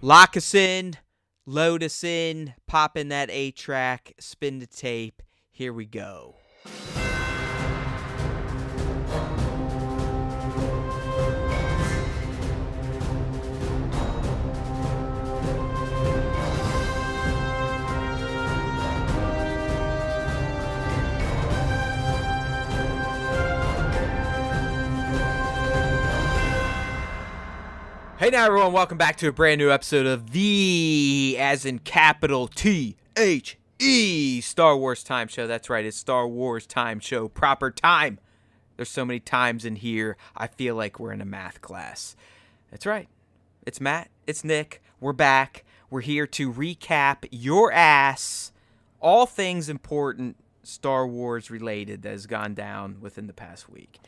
Lock us in, load us in, pop in that 8-track, spin the tape. Here we go. Hey now everyone, welcome back to a brand new episode of the, as in capital T-H-E, Star Wars Time Show. That's right, it's Star Wars Time Show, proper time. There's so many times in here, I feel like we're in a math class. That's right, it's Matt, it's Nick, we're back. We're here to recap your ass, all things important Star Wars related that has gone down within the past week.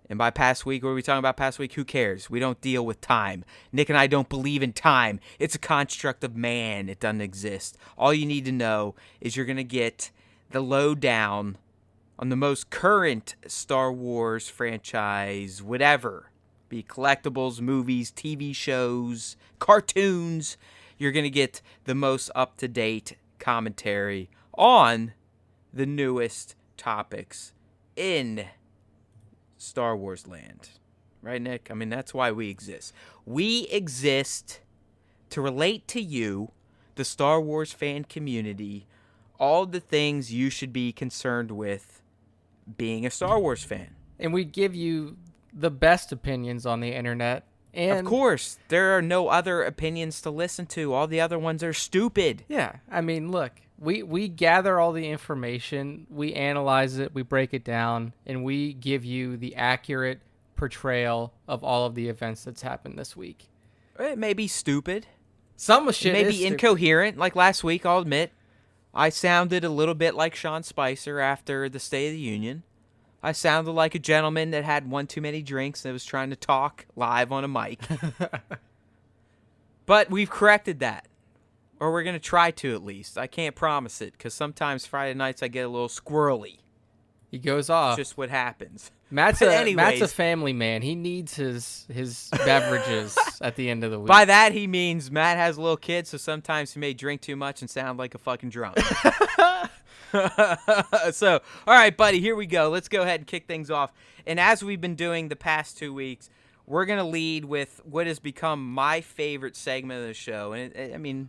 And by past week, what are we talking about past week? Who cares? We don't deal with time. Nick and I don't believe in time. It's a construct of man. It doesn't exist. All you need to know is you're going to get the lowdown on the most current Star Wars franchise, whatever. Be it collectibles, movies, TV shows, cartoons. You're going to get the most up-to-date commentary on the newest topics in Star Wars land. Right, Nick? I mean, that's why we exist. We exist to relate to you, the Star Wars fan community, all the things you should be concerned with being a Star Wars fan. And we give you the best opinions on the internet. And of course, there are no other opinions to listen to. All the other ones are stupid. Yeah, I mean, look, we gather all the information, we analyze it, we break it down, and we give you the accurate portrayal of all of the events that's happened this week. It may be stupid. Some shit It may is be incoherent. Like last week, I'll admit, I sounded a little bit like Sean Spicer after the State of the Union. I sounded like a gentleman that had one too many drinks and was trying to talk live on a mic. But we've corrected that. Or we're going to try to, at least. I can't promise it, because sometimes Friday nights I get a little squirrely. He goes off. It's just what happens. Matt's a family man. He needs his beverages at the end of the week. By that, he means Matt has a little kid, so sometimes he may drink too much and sound like a fucking drunk. So, all right, buddy, here we go. Let's go ahead and kick things off. And as we've been doing the past 2 weeks, we're going to lead with what has become my favorite segment of the show. And, I mean,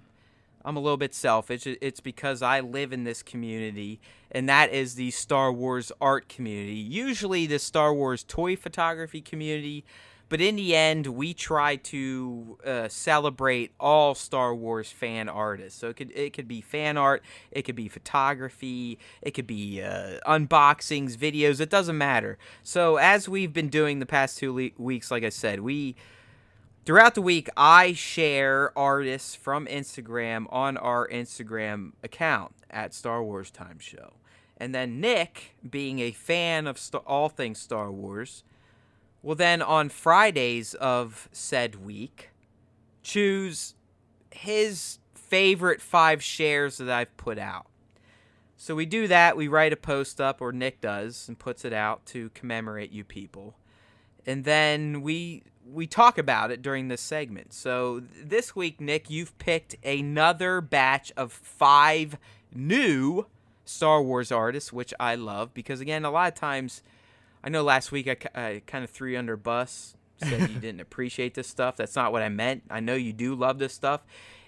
I'm a little bit selfish. It's because I live in this community, and that is the Star Wars art community. Usually the Star Wars toy photography community, but in the end, we try to celebrate all Star Wars fan artists. So it could be fan art, it could be photography, it could be unboxings, videos. It doesn't matter. So as we've been doing the past 2 weeks, like I said, throughout the week, I share artists from Instagram on our Instagram account at Star Wars Time Show. And then Nick, being a fan of all things Star Wars, will then on Fridays of said week choose his favorite 5 shares that I've put out. So we do that. We write a post up, or Nick does, and puts it out to commemorate you people. And then we talk about it during this segment. So this week, Nick, you've picked another batch of 5 new Star Wars artists, which I love because, again, a lot of times, I know last week I kind of threw you under a bus, said you didn't appreciate this stuff. That's not what I meant. I know you do love this stuff.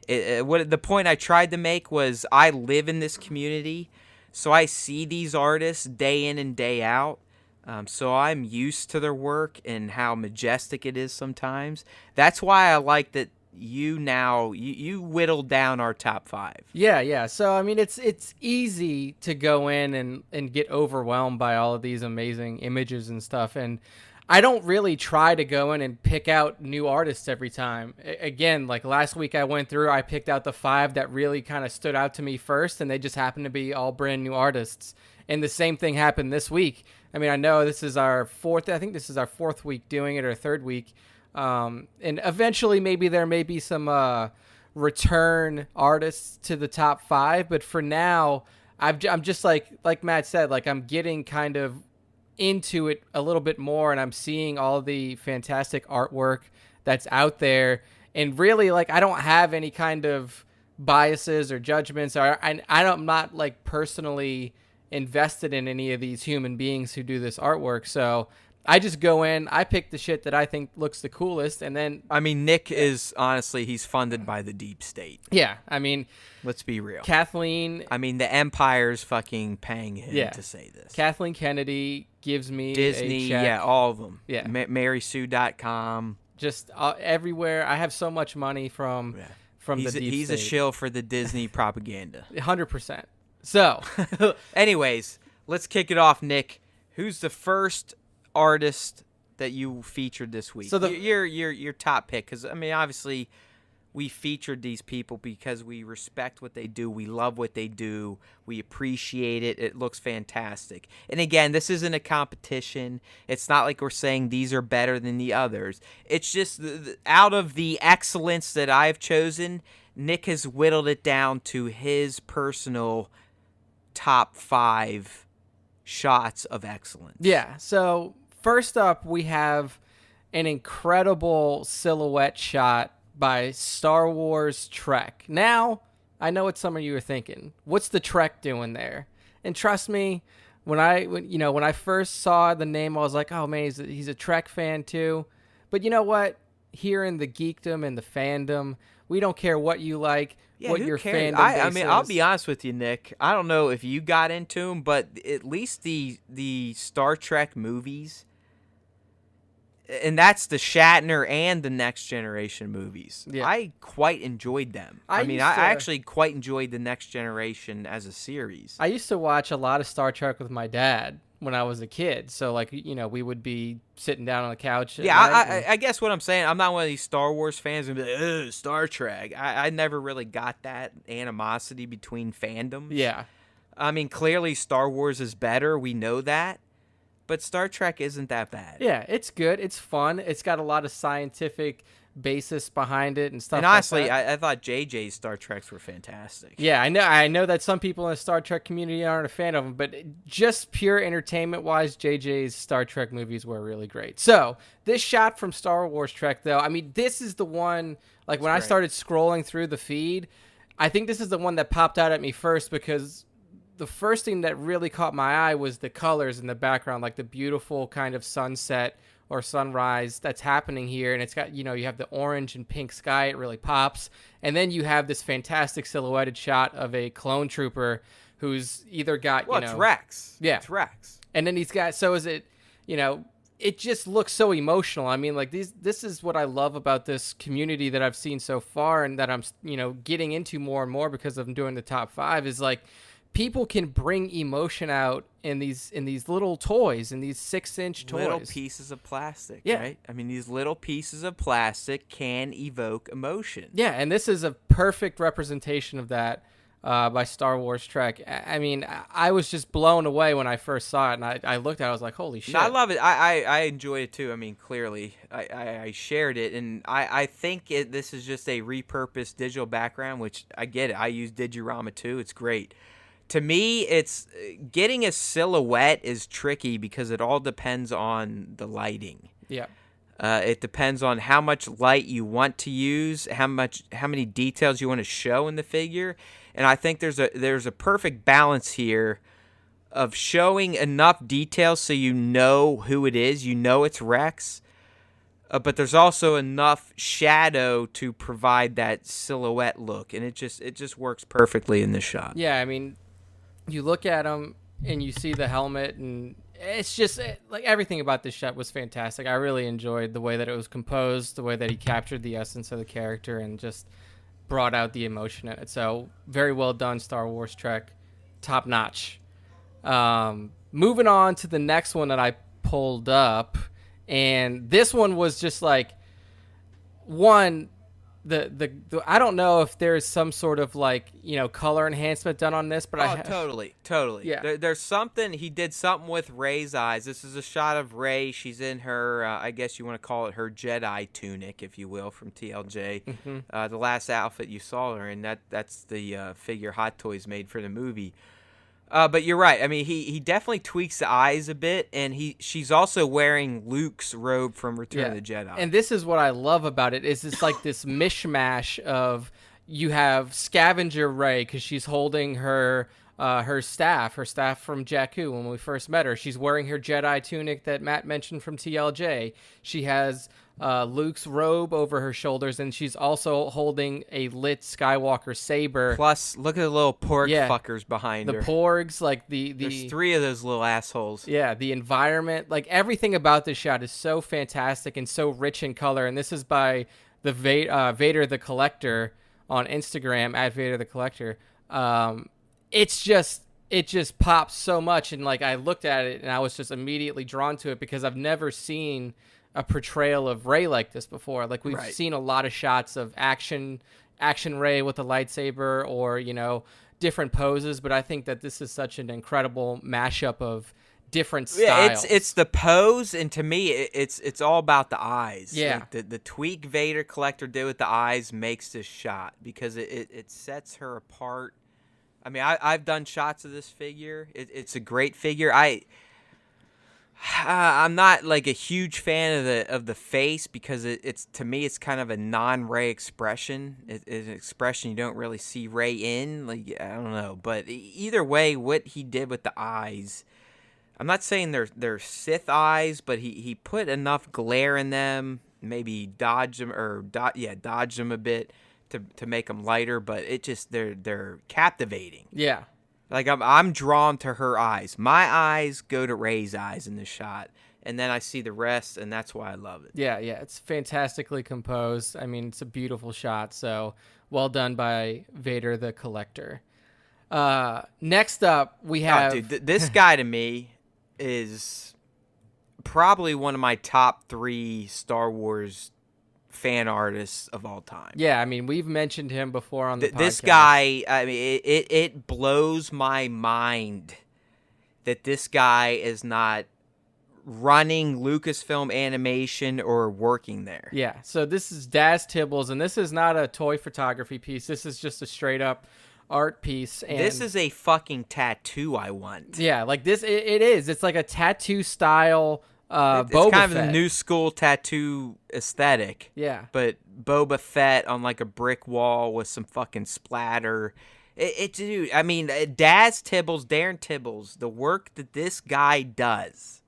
The point I tried to make was I live in this community, so I see these artists day in and day out. So I'm used to their work and how majestic it is sometimes. That's why I like that you whittled down our top 5. Yeah. So, I mean, it's easy to go in and get overwhelmed by all of these amazing images and stuff. And I don't really try to go in and pick out new artists every time. Again, like last week I went through, I picked out the 5 that really kind of stood out to me first, and they just happened to be all brand new artists. And the same thing happened this week. I mean, I know this is our 4th week doing it, or 3rd week. And eventually maybe there may be some return artists to the top 5, but for now I'm just like Matt said, like I'm getting kind of into it a little bit more, and I'm seeing all the fantastic artwork that's out there. And really, like, I don't have any kind of biases or judgments, or I'm not like personally invested in any of these human beings who do this artwork. So I just go in, I pick the shit that I think looks the coolest, and then I mean, Nick is honestly, he's funded by the deep state. yeah, I mean, Let's be real. Kathleen, I mean, the Empire's fucking paying him Yeah. to say this. Kathleen Kennedy gives me Disney, a check. yeah, all of them. Yeah. MarySue.com. Just everywhere. I have so much money from the deep state. He's a shill for the Disney propaganda. 100%. So, anyways, let's kick it off, Nick. Who's the first artist that you featured this week? So your top pick, because I mean, obviously, we featured these people because we respect what they do, we love what they do, we appreciate it. It looks fantastic. And again, this isn't a competition. It's not like we're saying these are better than the others. It's just out of the excellence that I've chosen, Nick has whittled it down to his personal top 5 shots of excellence. yeah. So, first up, we have an incredible silhouette shot by Star Wars Trek. Now, I know what some of you are thinking. What's the Trek doing there? And trust me, when I first saw the name, I was like, oh man, he's a Trek fan too. But you know what? Here in the geekdom and the fandom, we don't care what you like, what your cares? fandom I base mean, is. I'll be honest with you, Nick. I don't know if you got into them, but at least the Star Trek movies, and that's the Shatner and the Next Generation movies. Yeah. I quite enjoyed them. I mean, I actually quite enjoyed the Next Generation as a series. I used to watch a lot of Star Trek with my dad when I was a kid. So, like, we would be sitting down on the couch. I guess what I'm saying, I'm not one of these Star Wars fans who be like, ugh, Star Trek. I never really got that animosity between fandoms. Yeah. I mean, clearly Star Wars is better. We know that. But Star Trek isn't that bad. Yeah, it's good. It's fun. It's got a lot of scientific basis behind it and stuff. And honestly, like that. I thought JJ's Star Treks were fantastic. Yeah, I know that some people in the Star Trek community aren't a fan of them, but just pure entertainment-wise, JJ's Star Trek movies were really great. So, this shot from Star Wars Trek, though, I mean, this is the one, like, when I started scrolling through the feed, I think this is the one that popped out at me first because the first thing that really caught my eye was the colors in the background, like the beautiful kind of sunset or sunrise that's happening here. And it's got, you have the orange and pink sky. It really pops. And then you have this fantastic silhouetted shot of a clone trooper who's either got, it's Rex. Yeah. It's Rex. And then he's got, so is it, it just looks so emotional. I mean, like this is what I love about this community that I've seen so far and that I'm, getting into more and more because I'm doing the top 5 is like, people can bring emotion out in these little toys, in these 6-inch toys. Little pieces of plastic, right? I mean, these little pieces of plastic can evoke emotion. Yeah, and this is a perfect representation of that by Star Wars Trek. I mean, I was just blown away when I first saw it, and I looked at it, I was like, holy shit. No, I love it. I enjoy it too. I mean, clearly, I shared it, and I think this is just a repurposed digital background, which I get it. I use Digirama too. It's great. To me, it's getting a silhouette is tricky because it all depends on the lighting. Yeah. It depends on how much light you want to use, how many details you want to show in the figure, and I think there's a perfect balance here of showing enough details so you know who it is, it's Rex, but there's also enough shadow to provide that silhouette look, and it just works perfectly in this shot. Yeah, I mean, you look at him and you see the helmet, and it's just like everything about this shot was fantastic. I really enjoyed the way that it was composed, the way that he captured the essence of the character and just brought out the emotion in it. So very well done, Star Wars Trek, top notch. Moving on to the next one that I pulled up, and this one was just like one. The I don't know if there's some sort of like color enhancement done on this, but totally yeah. There's something he did something with Rey's eyes. This is a shot of Rey. She's in her I guess you want to call it her Jedi tunic, if you will, from TLJ. The last outfit you saw her in, that's the figure Hot Toys made for the movie. But you're right. I mean, he definitely tweaks the eyes a bit, and she's also wearing Luke's robe from Return of the Jedi. And this is what I love about it is it's like this mishmash of you have Scavenger Rey because she's holding her staff from Jakku when we first met her. She's wearing her Jedi tunic that Matt mentioned from TLJ. She has Luke's robe over her shoulders, and she's also holding a lit Skywalker saber. Plus, look at the little porg fuckers behind her. The porgs, like There's 3 of those little assholes. Yeah, the environment, like everything about this shot is so fantastic and so rich in color. And this is by the Vader the Collector on Instagram at Vader the Collector. It just pops so much, and like I looked at it and I was just immediately drawn to it because I've never seen a portrayal of Rey like this before. Like we've seen a lot of shots of action Rey with a lightsaber or different poses, but I think that this is such an incredible mashup of different styles. Yeah, it's the pose, and to me, it's all about the eyes. Yeah, like the tweak Vader Collector did with the eyes makes this shot because it sets her apart. I mean, I've done shots of this figure. It's a great figure. I'm not like a huge fan of the face because it's to me it's kind of a non-Rey expression. It's an expression you don't really see Rey in. Like I don't know, but either way, what he did with the eyes, I'm not saying they're Sith eyes, but he put enough glare in them, maybe dodge them a bit. To make them lighter, but it just they're captivating. Yeah, like I'm drawn to her eyes. My eyes go to Rey's eyes in this shot, and then I see the rest, and that's why I love it. Yeah, it's fantastically composed. I mean, it's a beautiful shot. So well done by Vader the Collector. Next up, we have this guy to me is probably one of my top 3 Star Wars fan artists of all time. Yeah, I mean, we've mentioned him before on the podcast. This guy, I mean, it blows my mind that this guy is not running Lucasfilm Animation or working there. Yeah, so this is Daz Tibbles, and this is not a toy photography piece. This is just a straight up art piece. And this is a fucking tattoo I want. Yeah, like this, it is. It's like a tattoo style it's Boba kind of Fett. a new school tattoo aesthetic. Yeah. But Boba Fett on like a brick wall with some fucking splatter. Dude, I mean, Darren Tibbles, the work that this guy does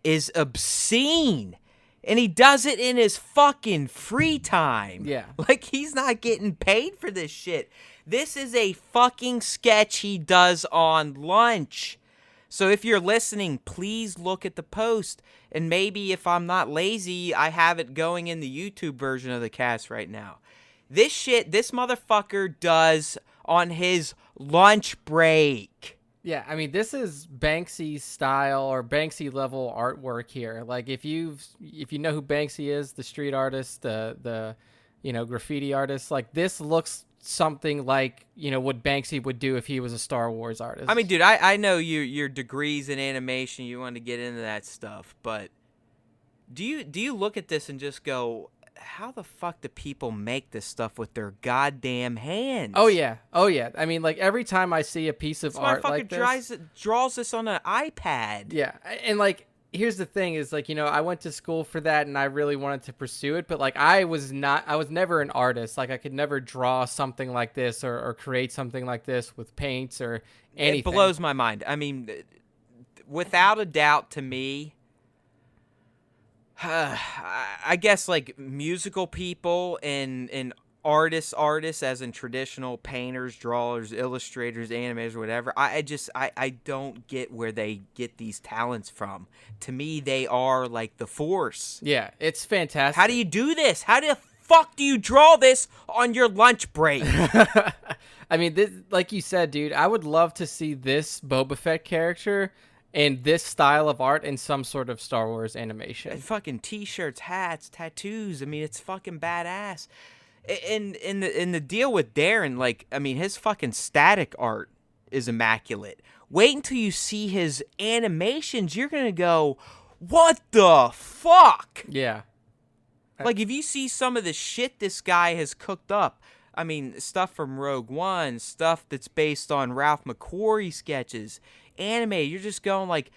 is obscene. And he does it in his fucking free time. Yeah. Like, he's not getting paid for this shit. This is a fucking sketch he does on lunch. So if you're listening, please look at the post. And maybe if I'm not lazy, I have it going in the YouTube version of the cast right now. This shit, this motherfucker does on his lunch break. Yeah, I mean, this is Banksy style or Banksy level artwork here. Like, if you know who Banksy is, the street artist, the graffiti artist, like this looks something like what Banksy would do if he was a Star Wars artist. I mean, dude, I know your degrees in animation, you want to get into that stuff, but do you look at this and just go, how the fuck do people make this stuff with their goddamn hands? Oh yeah. I mean, like every time I see a piece of art like this, draws this on an iPad. Yeah, and like here's the thing is like I went to school for that and I really wanted to pursue it, but like I was never an artist. Like I could never draw something like this or create something like this with paints or anything. It blows my mind. I mean, without a doubt, to me, I guess like musical people and artists as in traditional painters, drawers, illustrators, animators, whatever. I don't get where they get these talents from. To me, they are like the Force. Yeah, it's fantastic. How do you do this? How the fuck do you draw this on your lunch break? I mean, this, like you said, dude, I would love to see this Boba Fett character and this style of art in some sort of Star Wars animation. And fucking t-shirts, hats, tattoos. I mean, it's fucking badass. And the deal with Darren, like, I mean, his fucking static art is immaculate. Wait until you see his animations. You're gonna go, what the fuck? Yeah. Like, if you see some of the shit this guy has cooked up, I mean, stuff from Rogue One, stuff that's based on Ralph McQuarrie sketches, anime. You're just going like,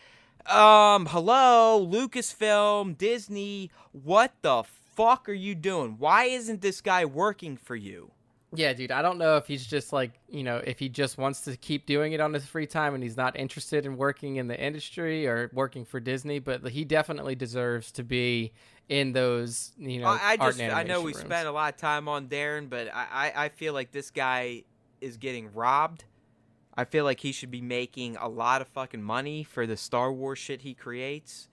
hello, Lucasfilm, Disney, what the fuck are you doing? Why isn't this guy working for you? Yeah, dude, I don't know if he's just like, if he just wants to keep doing it on his free time and he's not interested in working in the industry or working for Disney, but he definitely deserves to be in those, art and animation I know we rooms. spent a lot of time on Darren, but I feel like this guy is getting robbed. I feel like he should be making a lot of fucking money for the Star Wars shit he creates.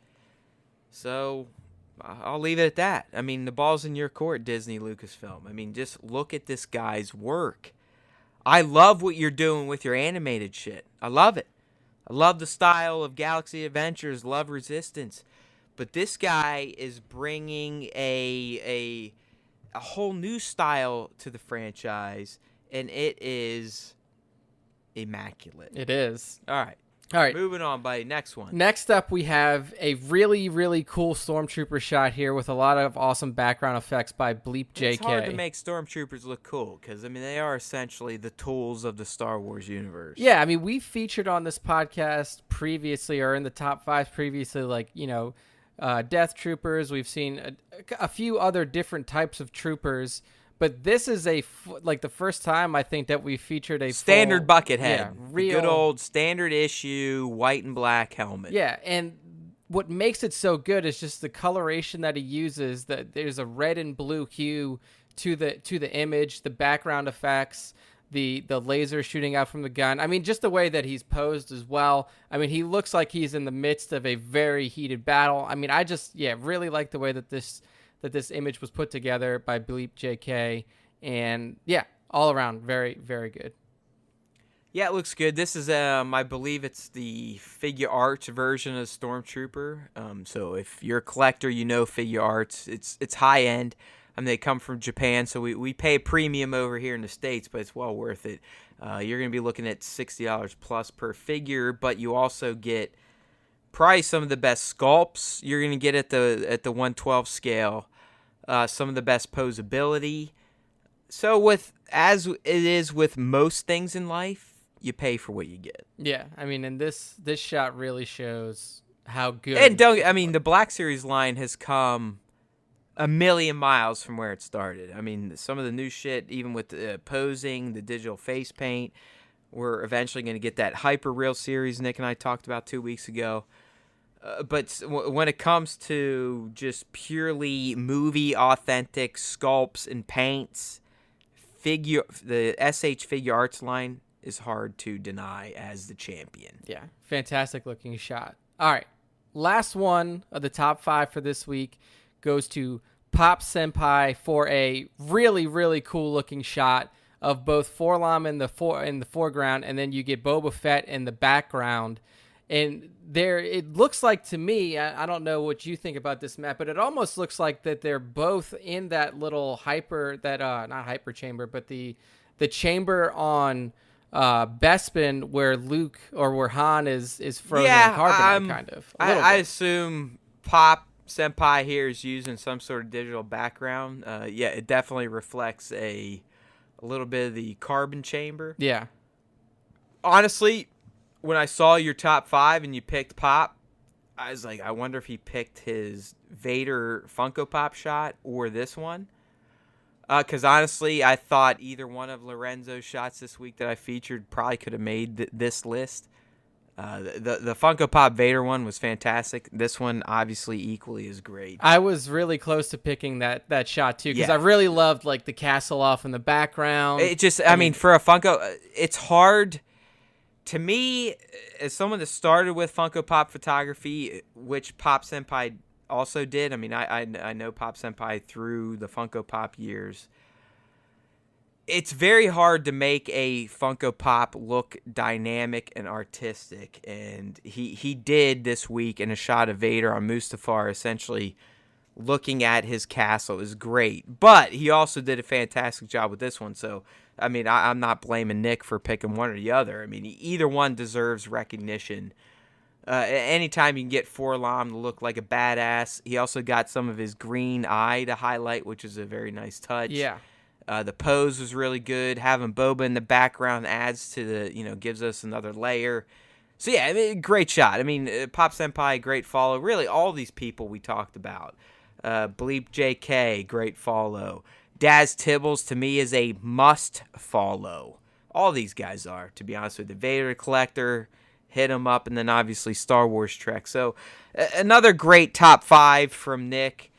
So I'll leave it at that. I mean, the ball's in your court, Disney, Lucasfilm. I mean, just look at this guy's work. I love what you're doing with your animated shit. I love it. I love the style of Galaxy Adventures, love Resistance. But this guy is bringing a whole new style to the franchise, and it is immaculate. It is. All right. Moving on, buddy. Next one. Next up, we have a really, really cool Stormtrooper shot here with a lot of awesome background effects by Bleep JK. It's hard to make Stormtroopers look cool because, I mean, they are essentially the tools of the Star Wars universe. Yeah, I mean, we featured on this podcast previously, or in the top 5 previously, like, Death Troopers. We've seen a few other different types of troopers, but this is the first time I think that we featured a standard bucket head. Yeah, real good old standard issue white and black helmet. Yeah, and what makes it so good is just the coloration that he uses. That there's a red and blue hue to the image, the background effects, the laser shooting out from the gun. I mean, just the way that he's posed as well. I mean, he looks like he's in the midst of a very heated battle. I mean, I just really like the way that this image was put together by Bleep JK, and all around very, very good. Yeah, it looks good. This is I believe it's the figure arts version of Stormtrooper. So if you're a collector, figure arts. It's high end. I mean, they come from Japan, so we pay a premium over here in the States, but it's well worth it. You're going to be looking at $60 plus per figure, but you also get probably some of the best sculpts you're going to get at the 1/12 scale. Some of the best posability. So as it is with most things in life, you pay for what you get. Yeah, I mean, and this shot really shows how good. And the Black Series line has come a million miles from where it started. I mean, some of the new shit, even with the posing, the digital face paint, we're eventually going to get that Hyper Real series Nick and I talked about 2 weeks ago. But when it comes to just purely movie authentic sculpts and paints, the SH Figure Arts line is hard to deny as the champion. Yeah, fantastic looking shot. All right, last one of the top 5 for this week goes to Pop Senpai for a really, really cool looking shot of both Forlom in the foreground, and then you get Boba Fett in the background. And it looks like to me, I don't know what you think about this, Matt, but it almost looks like that they're both in that little not hyper chamber, but the chamber on Bespin where Luke or where Han is frozen in carbonite, kind of. I assume Pop Senpai here is using some sort of digital background. It definitely reflects a little bit of the carbon chamber. Yeah. Honestly, when I saw your top 5 and you picked Pop, I was like, I wonder if he picked his Vader Funko Pop shot or this one. Because honestly, I thought either one of Lorenzo's shots this week that I featured probably could have made this list. The Funko Pop Vader one was fantastic. This one, obviously, equally as great. I was really close to picking that shot, too, because I really loved the castle off in the background. It just, I mean, for a Funko, it's hard. To me, as someone that started with Funko Pop photography, which Pop Senpai also did, I mean, I know Pop Senpai through the Funko Pop years. It's very hard to make a Funko Pop look dynamic and artistic, and he did this week in a shot of Vader on Mustafar, essentially looking at his castle is great. But he also did a fantastic job with this one, so I mean, I'm not blaming Nick for picking one or the other. I mean, either one deserves recognition. Anytime you can get Forlom to look like a badass, he also got some of his green eye to highlight, which is a very nice touch. Yeah. The pose was really good. Having Boba in the background adds to gives us another layer. So yeah, I mean, great shot. I mean, Pop Senpai, great follow. Really, all these people we talked about. Bleep JK, great follow. Daz Tibbles, to me, is a must follow. All these guys are, to be honest with you. Vader Collector, hit him up, and then obviously Star Wars Trek. So another great top 5 from Nick.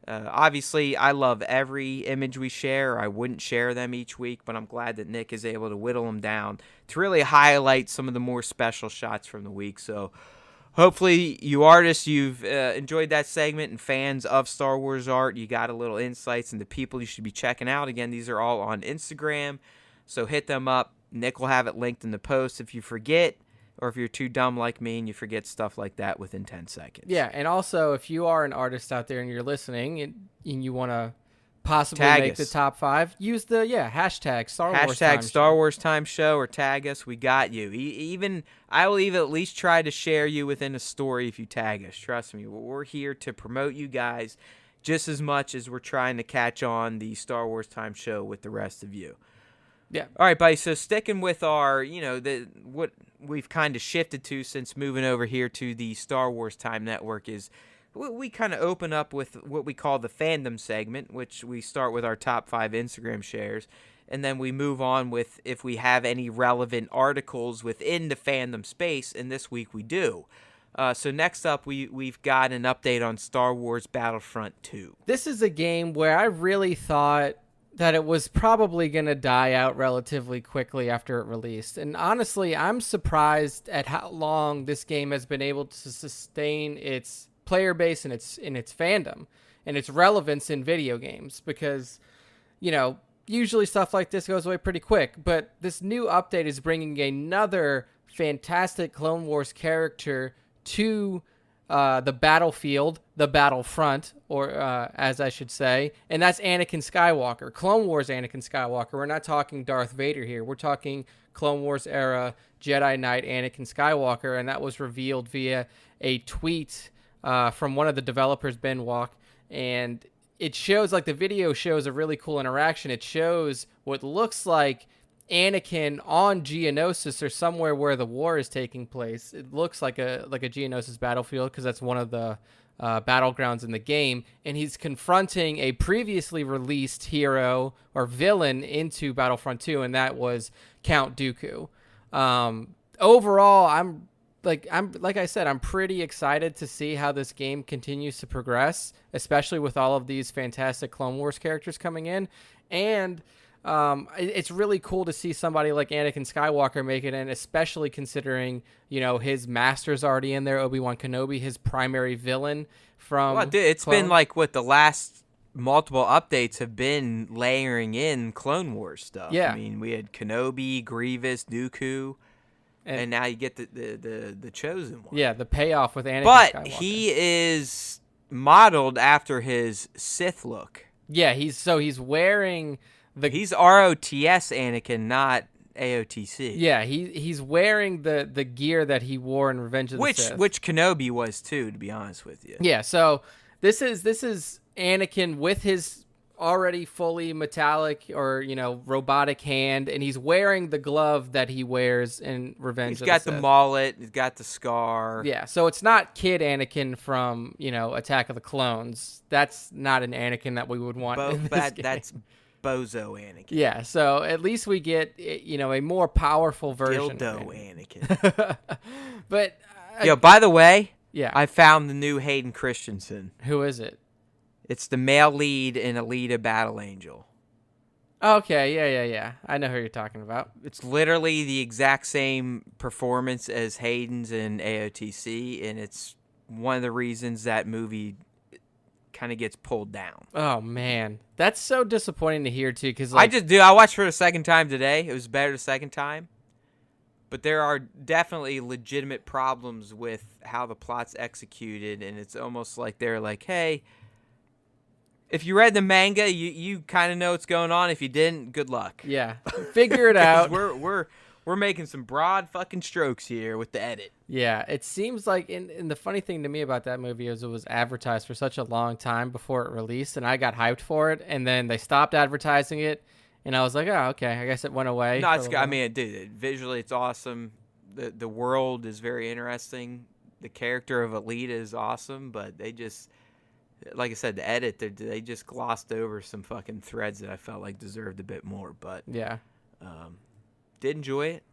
Obviously, I love every image we share. I wouldn't share them each week, but I'm glad that Nick is able to whittle them down to really highlight some of the more special shots from the week. So hopefully you artists, you've enjoyed that segment, and fans of Star Wars art, you got a little insights into people you should be checking out. Again, these are all on Instagram, so hit them up. Nick will have it linked in the post if you forget, or if you're too dumb like me and you forget stuff like that within 10 seconds. Yeah, and also if you are an artist out there and you're listening and you want to possibly tag make us. the top 5, use the hashtag Star Wars Hashtag Time Star Show. Wars Time Show, or tag us. We got you. I will even at least try to share you within a story if you tag us. Trust me, we're here to promote you guys just as much as we're trying to catch on the Star Wars Time Show with the rest of you. Yeah. All right, buddy. So sticking with our, what we've kind of shifted to since moving over here to the Star Wars Time Network is we kind of open up with what we call the fandom segment, which we start with our top 5 Instagram shares, and then we move on with if we have any relevant articles within the fandom space, and this week we do. So next up, we've got an update on Star Wars Battlefront 2. This is a game where I really thought that it was probably going to die out relatively quickly after it released. And honestly, I'm surprised at how long this game has been able to sustain its player base and its fandom and its relevance in video games, because, usually stuff like this goes away pretty quick, but this new update is bringing another fantastic Clone Wars character to the battlefield, the battlefront, or as I should say, and that's Anakin Skywalker, Clone Wars Anakin Skywalker. We're not talking Darth Vader here. We're talking Clone Wars era Jedi Knight Anakin Skywalker, and that was revealed via a tweet from one of the developers, Ben Walk, and it shows, the video shows a really cool interaction. It shows what looks like Anakin on Geonosis, or somewhere where the war is taking place. It looks like a Geonosis battlefield, because that's one of the battlegrounds in the game, and he's confronting a previously released hero or villain into Battlefront 2, and that was Count Dooku. Overall, I'm like I said, I'm pretty excited to see how this game continues to progress, especially with all of these fantastic Clone Wars characters coming in, and it's really cool to see somebody like Anakin Skywalker make it in, especially considering, his master's already in there, Obi-Wan Kenobi, his primary villain from Well, dude, it's been the last multiple updates have been layering in Clone Wars stuff. Yeah. I mean, we had Kenobi, Grievous, Dooku, and now you get the chosen one. Yeah, the payoff with Anakin But Skywalker. he is modeled after his Sith look. Yeah, he's wearing He's ROTS Anakin, not AOTC. Yeah, he's wearing the gear that he wore in Revenge of the Sith. Which Kenobi was too, to be honest with you. Yeah, so this is Anakin with his already fully metallic or robotic hand, and he's wearing the glove that he wears in Revenge of the Sith. He's got the mullet, he's got the scar. Yeah, so it's not Kid Anakin from Attack of the Clones. That's not an Anakin that we would want in this game. That's Bozo Anakin. Yeah, so at least we get a more powerful version Dildo of Anakin. Anakin. But by the way, yeah, I found the new Hayden Christensen. Who is it? It's the male lead in Alita Battle Angel. Okay, yeah. I know who you're talking about. It's literally the exact same performance as Hayden's in AOTC, and it's one of the reasons that movie kind of gets pulled down. Oh man, that's so disappointing to hear too. Because I watched for the second time today. It was better the second time, but there are definitely legitimate problems with how the plot's executed, and it's almost like they're like, hey, if you read the manga, you kind of know what's going on. If you didn't, good luck. Yeah, figure it out. We're We're making some broad fucking strokes here with the edit. Yeah, it seems like, and the funny thing to me about that movie is it was advertised for such a long time before it released, and I got hyped for it, and then they stopped advertising it, and I was like, oh, okay, I guess it went away. No, it's good. I mean, dude, visually it's awesome. The world is very interesting. The character of Alita is awesome, but they just, like I said, the edit, they just glossed over some fucking threads that I felt like deserved a bit more, but yeah. Did enjoy it.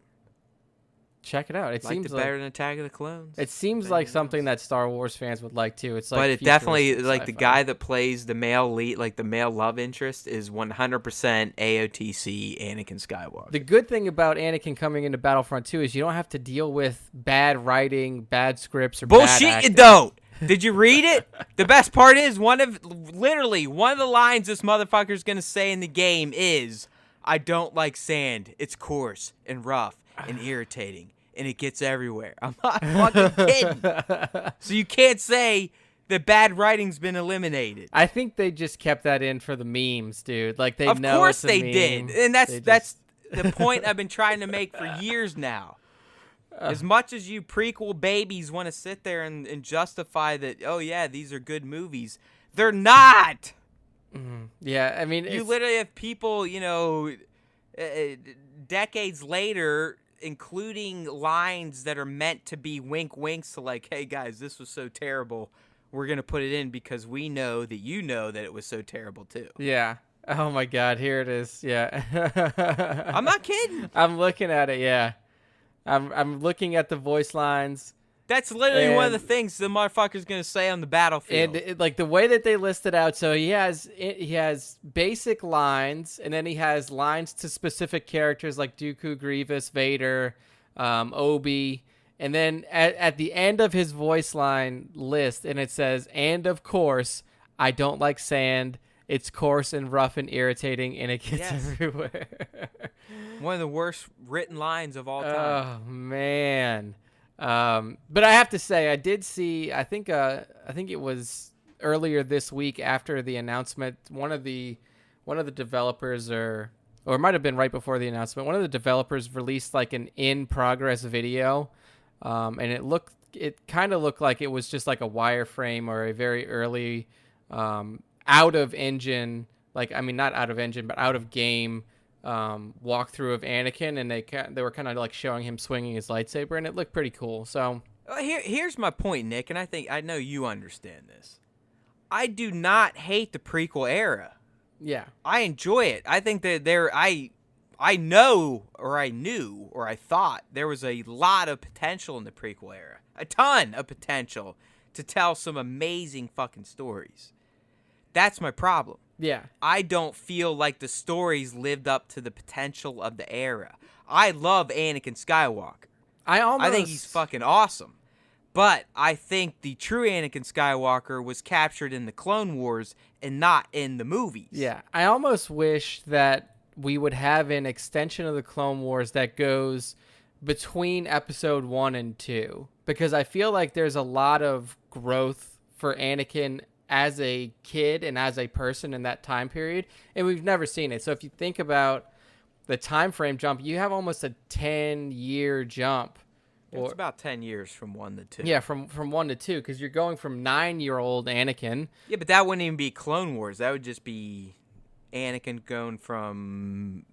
Check it out. It Liked seems it like better than Attack of the Clones. it seems like something that Star Wars fans would like too. It's like, but it definitely, like, the sci-fi. guy that plays the male lead, like the male love interest, is 100% AOTC Anakin Skywalker. The good thing about Anakin coming into Battlefront 2 is you don't have to deal with bad writing, bad scripts, or bad Bullshit, you acting. don't. Did you read it? The best part is one of the lines this motherfucker's gonna say in the game is, "I don't like sand. It's coarse and rough and irritating, and it gets everywhere." I'm not fucking kidding. So you can't say that bad writing's been eliminated. I think they just kept that in for the memes, dude. Like, they Of know course it's a they meme. did, and They that's just- the point I've been trying to make for years now. As much as you prequel babies want to sit there and justify that, oh yeah, these are good movies, they're not. Yeah, I mean, You it's- literally have people, decades later, including lines that are meant to be wink winks to, like, hey guys, this was so terrible, we're gonna put it in because we know that you know that it was so terrible too. yeah. Oh my God, here it is. Yeah. I'm not kidding. I'm looking at it. Yeah. I'm looking at the voice lines. That's literally one of the And- things the motherfucker's gonna say on the battlefield. And like the way that they list it out, so he has basic lines, and then he has lines to specific characters like Dooku, Grievous, Vader, Obi, and then at the end of his voice line list, and it says, "And of course, I don't like sand. It's coarse and rough and irritating, and it gets Yes. everywhere." One of the worst written lines of all time. Oh man. But I have to say, I did see. I think it was earlier this week after the announcement. One of the developers, or it might have been right before the announcement. One of the developers released like an in progress video, and it kind of looked like it was just like a wireframe or a very early out of engine, like, I mean, not out of engine, but out of game walkthrough of Anakin, and they were kind of like showing him swinging his lightsaber, and it looked pretty cool. So Here's my point, Nick, and I know you understand this. I do not hate the prequel era. yeah, I enjoy it. I think that I know, or I knew, or I thought there was a lot of potential in the prequel era. A ton of potential to tell some amazing fucking stories. That's my problem. yeah, I don't feel like the stories lived up to the potential of the era. I love Anakin Skywalker. I think he's fucking awesome. But I think the true Anakin Skywalker was captured in the Clone Wars and not in the movies. Yeah, I almost wish that we would have an extension of the Clone Wars that goes between episode 1 and 2, because I feel like there's a lot of growth for Anakin as a kid and as a person in that time period, and we've never seen it. So if you think about the time frame jump, you have almost a 10-year jump. It's about 10 years from 1 to 2. Yeah, from 1 to 2, because you're going from 9-year-old Anakin. Yeah, but that wouldn't even be Clone Wars. That would just be Anakin going from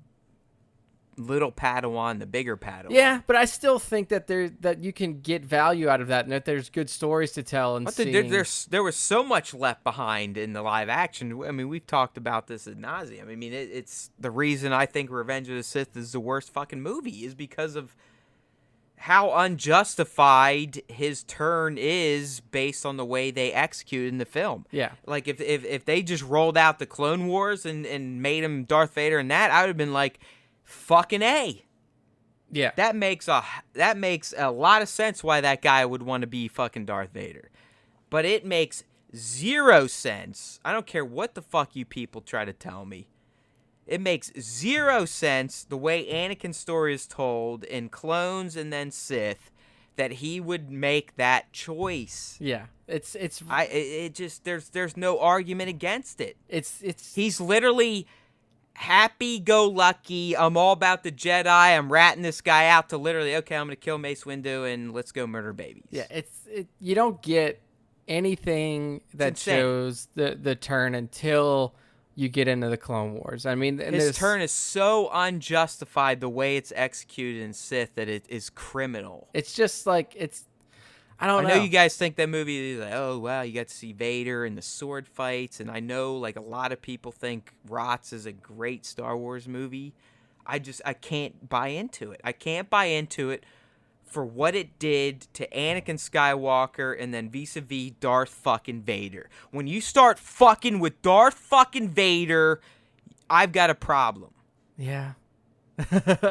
little Padawan to bigger Padawan. Yeah, but I still think that that you can get value out of that, and that there's good stories to tell. And But seeing... there was so much left behind in the live action. I mean, we've talked about this ad nauseum. I mean, it's the reason I think Revenge of the Sith is the worst fucking movie is because of how unjustified his turn is based on the way they executed in the film. Yeah. Like, if they just rolled out the Clone Wars and made him Darth Vader and that, I would have been like, fucking A. Yeah. That makes a lot of sense why that guy would want to be fucking Darth Vader. But it makes zero sense. I don't care what the fuck you people try to tell me. It makes zero sense the way Anakin's story is told in Clones and then Sith that he would make that choice. Yeah. It's It just there's no argument against it. it's He's literally happy-go-lucky, I'm all about the Jedi, I'm ratting this guy out to literally, okay, I'm going to kill Mace Windu and let's go murder babies. Yeah, you don't get anything that shows the turn until you get into the Clone Wars. I mean, and his turn is so unjustified the way it's executed in Sith that it is criminal. It's just like, I don't know. I know you guys think that movie is like, oh, wow, you got to see Vader and the sword fights. And I know, like, a lot of people think ROTS is a great Star Wars movie. I can't buy into it. I can't buy into it for what it did to Anakin Skywalker and then vis-a-vis Darth fucking Vader. When you start fucking with Darth fucking Vader, I've got a problem. Yeah.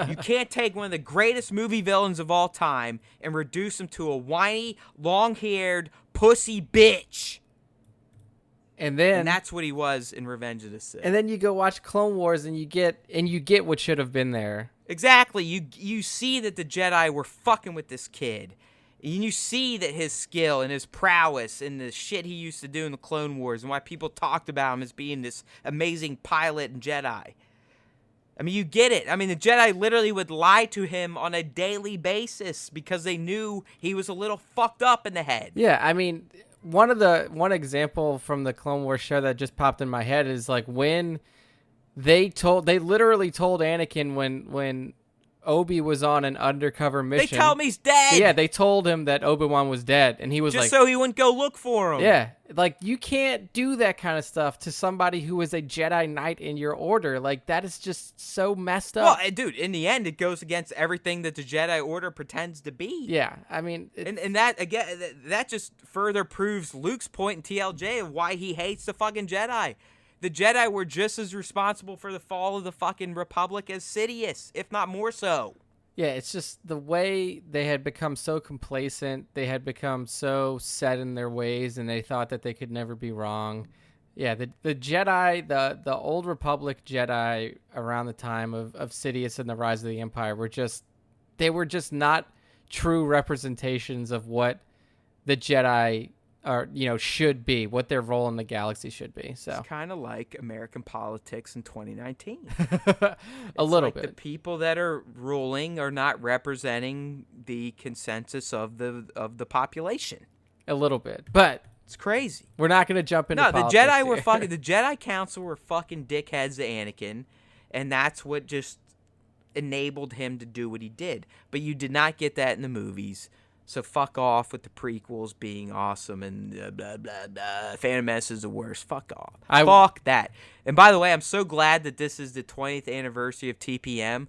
You can't take one of the greatest movie villains of all time and reduce him to a whiny, long-haired, pussy bitch. And that's what he was in Revenge of the Sith. And then you go watch Clone Wars and you get what should have been there. Exactly. You see that the Jedi were fucking with this kid. And you see that his skill and his prowess and the shit he used to do in the Clone Wars and why people talked about him as being this amazing pilot and Jedi. I mean, you get it. I mean, the Jedi literally would lie to him on a daily basis because they knew he was a little fucked up in the head. Yeah, I mean, one example from the Clone Wars show that just popped in my head is like when they literally told Anakin when Obi was on an undercover mission. They tell him he's dead. Yeah, they told him that Obi-Wan was dead, and he was just so he wouldn't go look for him. Yeah, like you can't do that kind of stuff to somebody who is a Jedi Knight in your order. Like that is just so messed up. Well, dude, in the end, it goes against everything that the Jedi Order pretends to be. Yeah, I mean, and that again, that just further proves Luke's point in TLJ of why he hates the fucking Jedi. The Jedi were just as responsible for the fall of the fucking Republic as Sidious, if not more so. Yeah, it's just the way they had become so complacent. They had become so set in their ways, and they thought that they could never be wrong. Yeah, the Jedi, the old Republic Jedi around the time of Sidious and the Rise of the Empire were just not true representations of what the Jedi should be, what their role in the galaxy should be. So it's kind of like American politics in 2019. A little bit. The people that are ruling are not representing the consensus of the population. A little bit, but it's crazy. We're not going to jump into politics the Jedi here. were fucking. The Jedi Council were fucking dickheads to Anakin, and that's what just enabled him to do what he did. But you did not get that in the movies. So fuck off with the prequels being awesome and blah, blah, blah. Phantom Menace is the worst. Fuck off. Fuck that. And by the way, I'm so glad that this is the 20th anniversary of TPM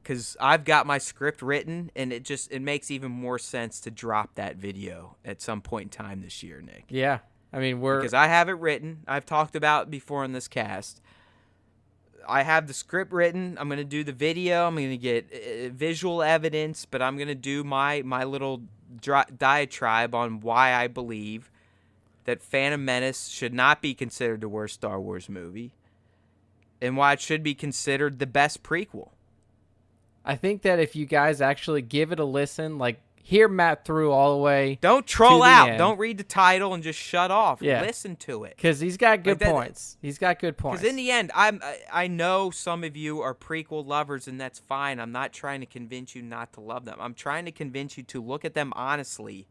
because I've got my script written and it makes even more sense to drop that video at some point in time this year, Nick. Yeah. I mean, because I have it written. I've talked about it before in this cast. I have the script written. I'm going to do the video. I'm going to get visual evidence, but I'm going to do my little diatribe on why I believe that Phantom Menace should not be considered the worst Star Wars movie and why it should be considered the best prequel. I think that if you guys actually give it a listen, like hear Matt through all the way. Don't troll out. Don't read the title and just shut off. Yeah. Listen to it. Because he's got good points. He's got good points. Because in the end, I know some of you are prequel lovers, and that's fine. I'm not trying to convince you not to love them. I'm trying to convince you to look at them honestly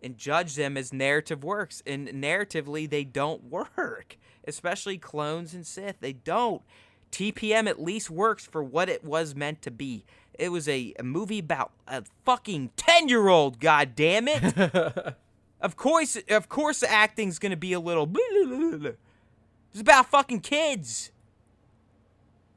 and judge them as narrative works. And narratively, they don't work. Especially Clones and Sith. They don't. TPM at least works for what it was meant to be. It was a movie about a fucking 10-year-old, goddammit. Of course the acting's going to be a little blah, blah, blah, blah. It's about fucking kids.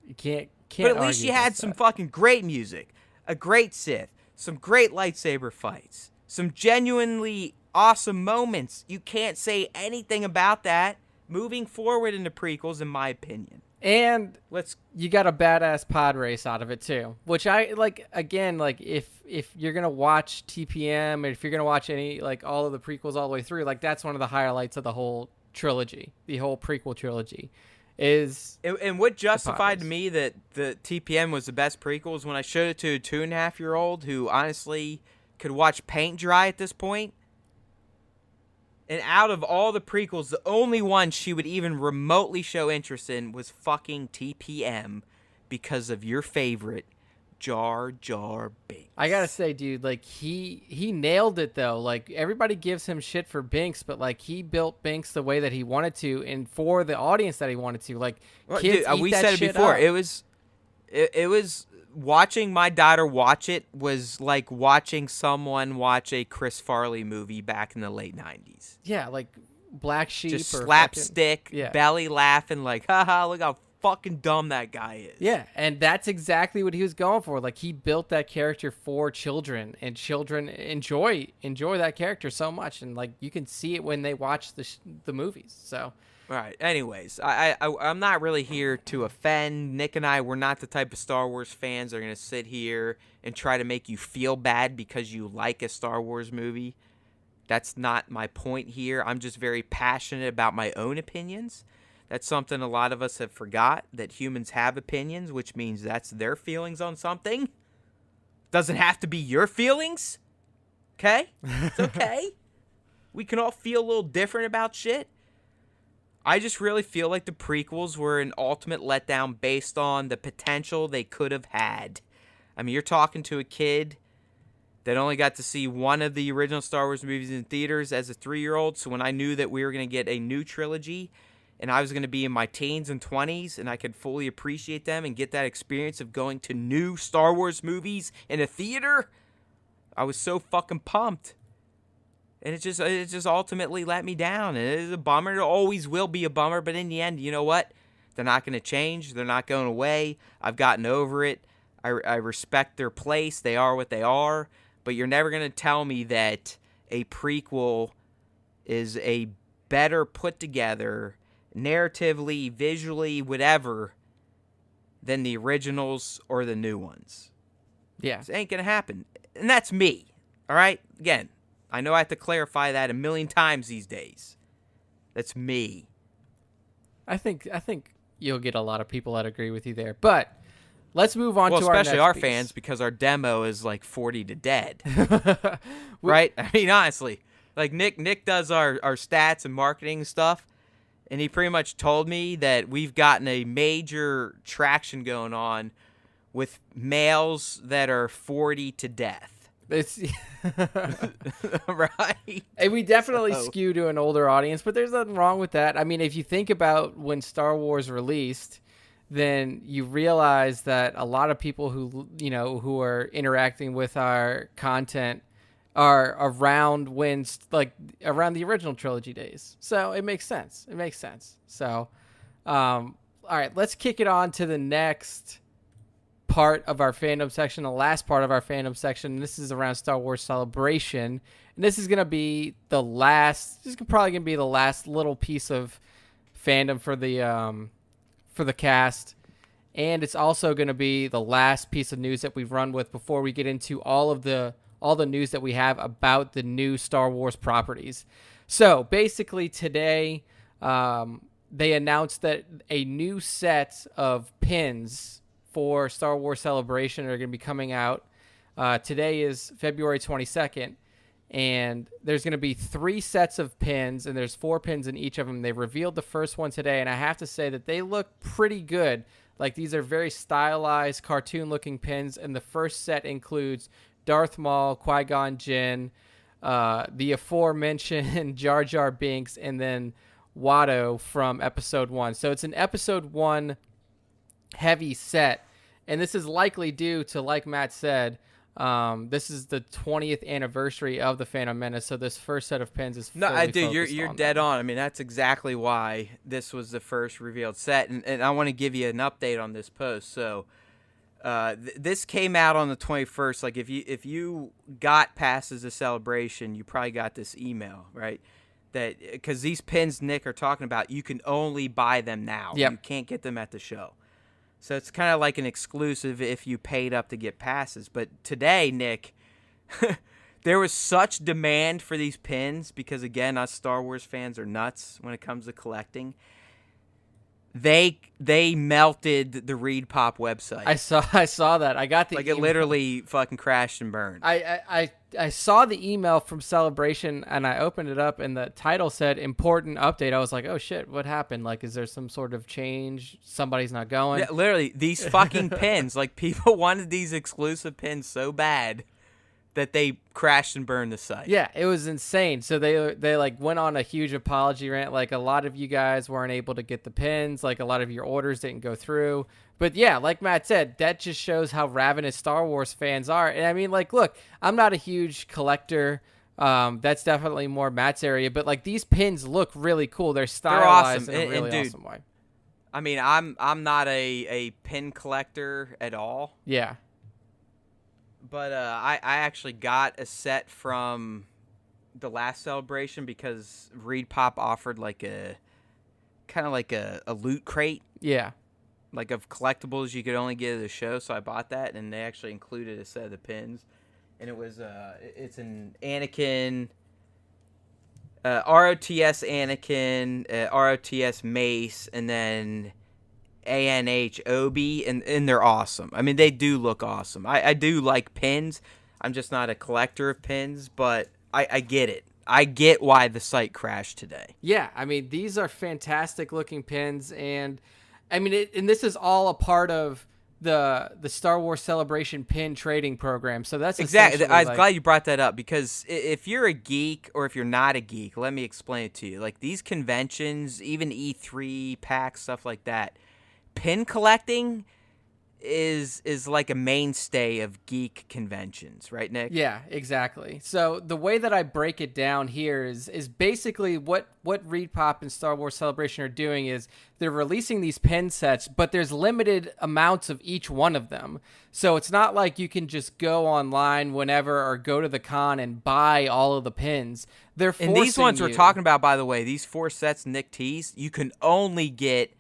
You can't But at least you had some fucking great music, a great Sith, some great lightsaber fights, some genuinely awesome moments. You can't say anything about that moving forward in the prequels, in my opinion. And you got a badass pod race out of it too, which I like. Again, like if you're gonna watch TPM and if you're gonna watch any like all of the prequels all the way through, like that's one of the highlights of the whole trilogy, the whole prequel trilogy. And what justified to me that the TPM was the best prequel was when I showed it to a 2.5-year-old who honestly could watch paint dry at this point And out of all the prequels, the only one she would even remotely show interest in was fucking TPM because of your favorite, Jar Jar Binks. I gotta say, dude, like he nailed it though. Like everybody gives him shit for Binks, but like he built Binks the way that he wanted to, and for the audience that he wanted to. Like kids Dude, eat we that said it shit before. up. It was watching my daughter watch it was like watching someone watch a Chris Farley movie back in the late 90s. Yeah, like Black Sheep Just or slapstick, fucking, yeah. belly laughing like, haha, look how fucking dumb that guy is. Yeah, and that's exactly what he was going for. Like he built that character for children, and children enjoy that character so much, and like you can see it when they watch the movies. So, all right. Anyways, I'm not really here to offend Nick and I. We're not the type of Star Wars fans that are gonna sit here and try to make you feel bad because you like a Star Wars movie. That's not my point here. I'm just very passionate about my own opinions. That's something a lot of us have forgot, that humans have opinions, which means that's their feelings on something. Doesn't have to be your feelings. Okay? It's okay. We can all feel a little different about shit. I just really feel like the prequels were an ultimate letdown based on the potential they could have had. I mean, you're talking to a kid that only got to see one of the original Star Wars movies in theaters as a 3-year-old, so when I knew that we were going to get a new trilogy, and I was going to be in my teens and 20s, and I could fully appreciate them and get that experience of going to new Star Wars movies in a theater, I was so fucking pumped. And it just ultimately let me down. And it is a bummer. It always will be a bummer, but in the end, you know what? They're not going to change. They're not going away. I've gotten over it. I respect their place. They are what they are. But you're never going to tell me that a prequel is a better put together, narratively, visually, whatever, than the originals or the new ones. yeah, This ain't gonna happen. And that's me. All right? Again, I know I have to clarify that a million times these days. That's me. I think you'll get a lot of people that agree with you there. But let's move on Well, to our next especially our piece. fans, because our demo is like 40 to dead. Right? I mean, honestly. Like Nick does our stats and marketing stuff. And he pretty much told me that we've gotten a major traction going on with males that are 40 to death. It's Right? and we definitely skew to an older audience, but there's nothing wrong with that. I mean, if you think about when Star Wars released, then you realize that a lot of people who are interacting with our content are around around the original trilogy days. So it makes sense. So, all right, let's kick it on to the next part of our fandom section, the last part of our fandom section. This is around Star Wars Celebration. And this is going to be this is probably going to be the last little piece of fandom for the cast. And it's also going to be the last piece of news that we've run with before we get into all the news that we have about the new Star Wars properties. So basically today, they announced that a new set of pins for Star Wars Celebration are going to be coming out. Today is February 22nd, and there's going to be 3 sets of pins, and there's 4 pins in each of them. They revealed the first one today, and I have to say that they look pretty good. Like, these are very stylized, cartoon-looking pins, and the first set includes Darth Maul, Qui-Gon Jinn, the aforementioned Jar Jar Binks, and then Watto from Episode 1. So it's an Episode 1 heavy set, and this is likely due to, like Matt said, this is the 20th anniversary of the Phantom Menace, so this first set of pins is fully You're dead on. I mean, that's exactly why this was the first revealed set, and I want to give you an update on this post. So this came out on the 21st. Like, if you got passes to Celebration, you probably got this email, right? That because these pins Nick are talking about, you can only buy them now. Yep. You can't get them at the show. So it's kind of like an exclusive if you paid up to get passes. But today, Nick, there was such demand for these pins because, again, us Star Wars fans are nuts when it comes to collecting. they melted the Reed Pop website. I saw that. I got the like email. it literally fucking crashed and burned. I saw the email from Celebration and I opened it up and the title said important update. I was like, oh shit, what happened? Like, is there some sort of change? Somebody's not going. Yeah, literally, these fucking pins. Like, people wanted these exclusive pins so bad that they crashed and burned the site. Yeah, it was insane. So they like went on a huge apology rant. Like, a lot of you guys weren't able to get the pins. Like, a lot of your orders didn't go through. But yeah, like Matt said, that just shows how ravenous Star Wars fans are. And I mean, like, look, I'm not a huge collector. That's definitely more Matt's area. But like, these pins look really cool. They're stylized awesome. in a really dude, awesome way. I mean, I'm not a pin collector at all. Yeah. But I actually got a set from the last Celebration because Reed Pop offered like a kind of like a loot crate. Yeah. Like of collectibles you could only get at the show, so I bought that, and they actually included a set of the pins, and it was it's an Anakin, ROTS Anakin, ROTS Mace, and then ANH Obi, and they're awesome. I mean, they do look awesome. I do like pins. I'm just not a collector of pins, but I get it. I get why the site crashed today. Yeah, I mean, these are fantastic looking pins, and I mean, and this is all a part of the Star Wars Celebration pin trading program. So that's exactly. I was like, glad you brought that up because if you're a geek or if you're not a geek, let me explain it to you. Like these conventions, even E3, PAX, stuff like that, pin collecting is like a mainstay of geek conventions, right, Nick? Yeah, exactly. So the way that I break it down here is basically what Reed Pop and Star Wars Celebration are doing is they're releasing these pin sets, but there's limited amounts of each one of them. So it's not like you can just go online whenever or go to the con and buy all of the pins. They're forcing and these ones you. we're talking about, by the way, these 4 sets Nick teased, you can only get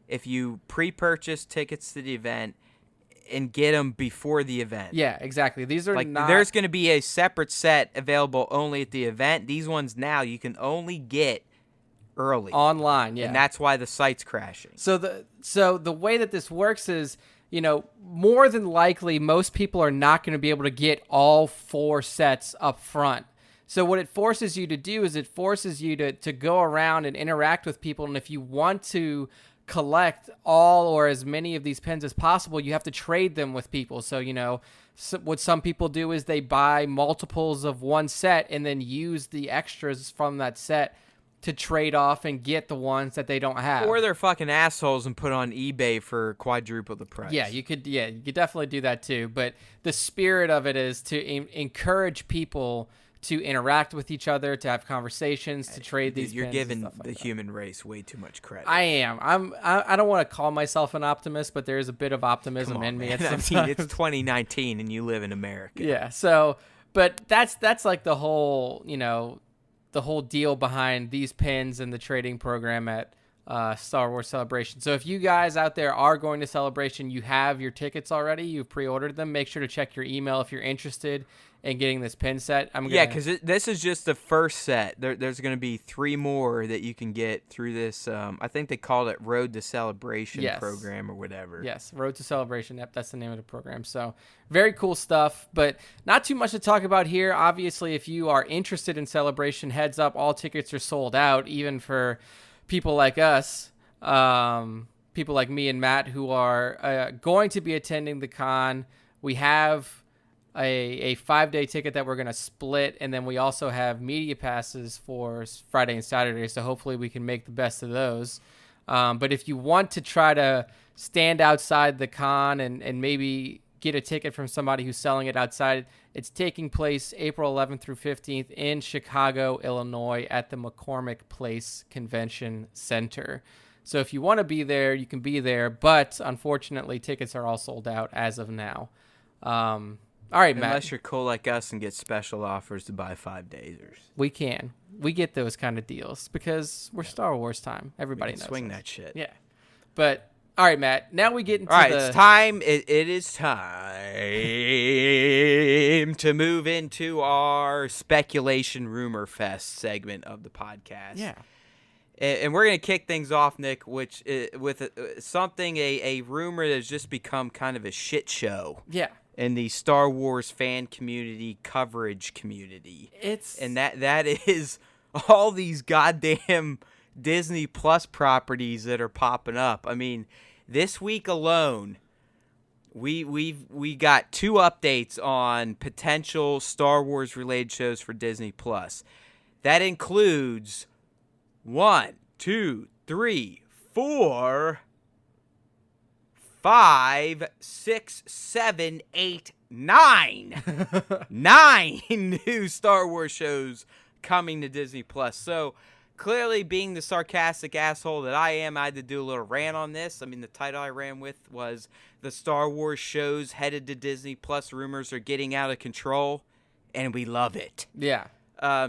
if you pre-purchase tickets to the event and get them before the event. Yeah, exactly. These are like not... There's going to be a separate set available only at the event. These ones now you can only get early online. Yeah, and that's why the site's crashing. So the way that this works is, you know, more than likely most people are not going to be able to get all 4 sets up front. So what it forces you to do is it forces you to go around and interact with people, and if you want to collect all or as many of these pins as possible, you have to trade them with people. So, you know, what some people do is they buy multiples of one set and then use the extras from that set to trade off and get the ones that they don't have. Or they're fucking assholes and put on eBay for quadruple the price. Yeah, you could definitely do that too. But the spirit of it is to encourage people to interact with each other, to have conversations, to trade these. You're pins giving and stuff like the that. human race way too much credit. I am. I don't want to call myself an optimist, but there is a bit of optimism in me. Man. I mean, it's 2019 and you live in America. Yeah. So, but that's like the whole, you know, the whole deal behind these pins and the trading program at Star Wars Celebration. So if you guys out there are going to Celebration, you have your tickets already, you've pre-ordered them, make sure to check your email if you're interested in getting this pin set. Yeah, because this is just the first set. There's going to be 3 more that you can get through this. I think they called it Road to Celebration program or whatever. Yes, Road to Celebration. Yep, that's the name of the program. So very cool stuff, but not too much to talk about here. Obviously, if you are interested in Celebration, heads up, all tickets are sold out, even for people like us, people like me and Matt who are going to be attending the con. We have a 5-day ticket that we're going to split, and then we also have media passes for Friday and Saturday, so hopefully we can make the best of those. But if you want to try to stand outside the con and maybe get a ticket from somebody who's selling it outside, it's taking place April 11th through 15th in Chicago, Illinois at the McCormick Place Convention Center. So if you want to be there, you can be there, but unfortunately tickets are all sold out as of now. All right, Matt. Unless you're cool like us and get special offers to buy 5-daysers. We get those kind of deals because we're Star Wars time. Everybody knows. Swing us. that shit. Yeah. But all right, Matt. Now we get into it's time. It is time to move into our speculation rumor fest segment of the podcast. Yeah. And we're going to kick things off, Nick, with something, a rumor that has just become kind of a shit show. Yeah. In the Star Wars fan community, coverage community. And that is all these goddamn Disney Plus properties that are popping up. I mean, this week alone, we got 2 updates on potential Star Wars related shows for Disney Plus. That includes 1, 2, 3, 4, 5, 6, 7, 8, 9. 9 new Star Wars shows coming to Disney Plus. So clearly, being the sarcastic asshole that I am, I had to do a little rant on this. I mean, the title I ran with was "The Star Wars shows headed to Disney Plus rumors are getting out of control," and we love it. Yeah.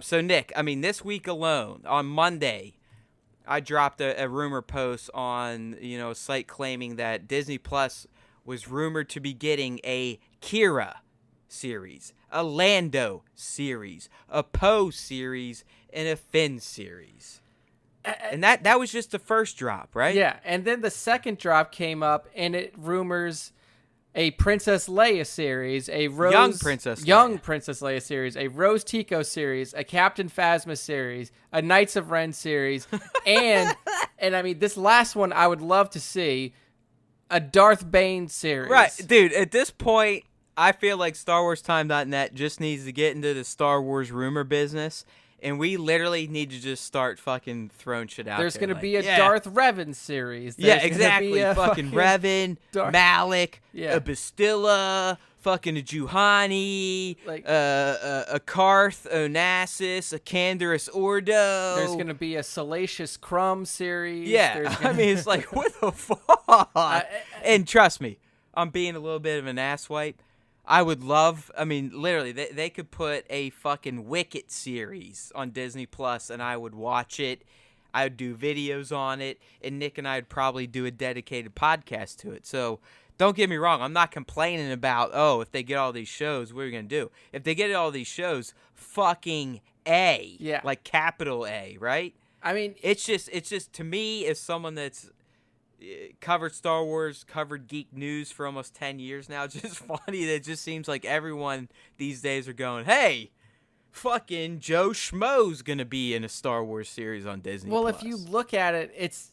So Nick, I mean, this week alone, on Monday, I dropped a rumor post on a site claiming that Disney Plus was rumored to be getting a Kira series, a Lando series, a Poe series, and a Finn series. And that was just the first drop, right? Yeah, and then the second drop came up, and it rumors a Princess Leia series, a Young Princess Leia series, a Rose Tico series, a Captain Phasma series, a Knights of Ren series, and I mean, this last one I would love to see, a Darth Bane series. Right, dude, at this point, I feel like StarWarsTime.net just needs to get into the Star Wars rumor business, and we literally need to just start fucking throwing shit out There's there. going to be a Darth Revan series. Yeah, exactly. Fucking Revan, Malik, a Bastilla, fucking a Juhani, a Karth, Onassis, a Canderous Ordo. There's going to be a Salacious Crumb series. Yeah, I mean, it's like, what the fuck? And trust me, I'm being a little bit of an asswipe. I would love, I mean, literally, they could put a fucking Wicket series on Disney Plus, and I would watch it. I would do videos on it, and Nick and I would probably do a dedicated podcast to it. So don't get me wrong. I'm not complaining about, if they get all these shows, what are we going to do? If they get all these shows, fucking A. Yeah. Like capital A, right? I mean, it's just to me, as someone that's covered Star Wars, covered geek news for almost 10 years now. It's just funny that it just seems like everyone these days are going, hey, fucking Joe Schmo's going to be in a Star Wars series on Disney Well, Plus. if you look at it,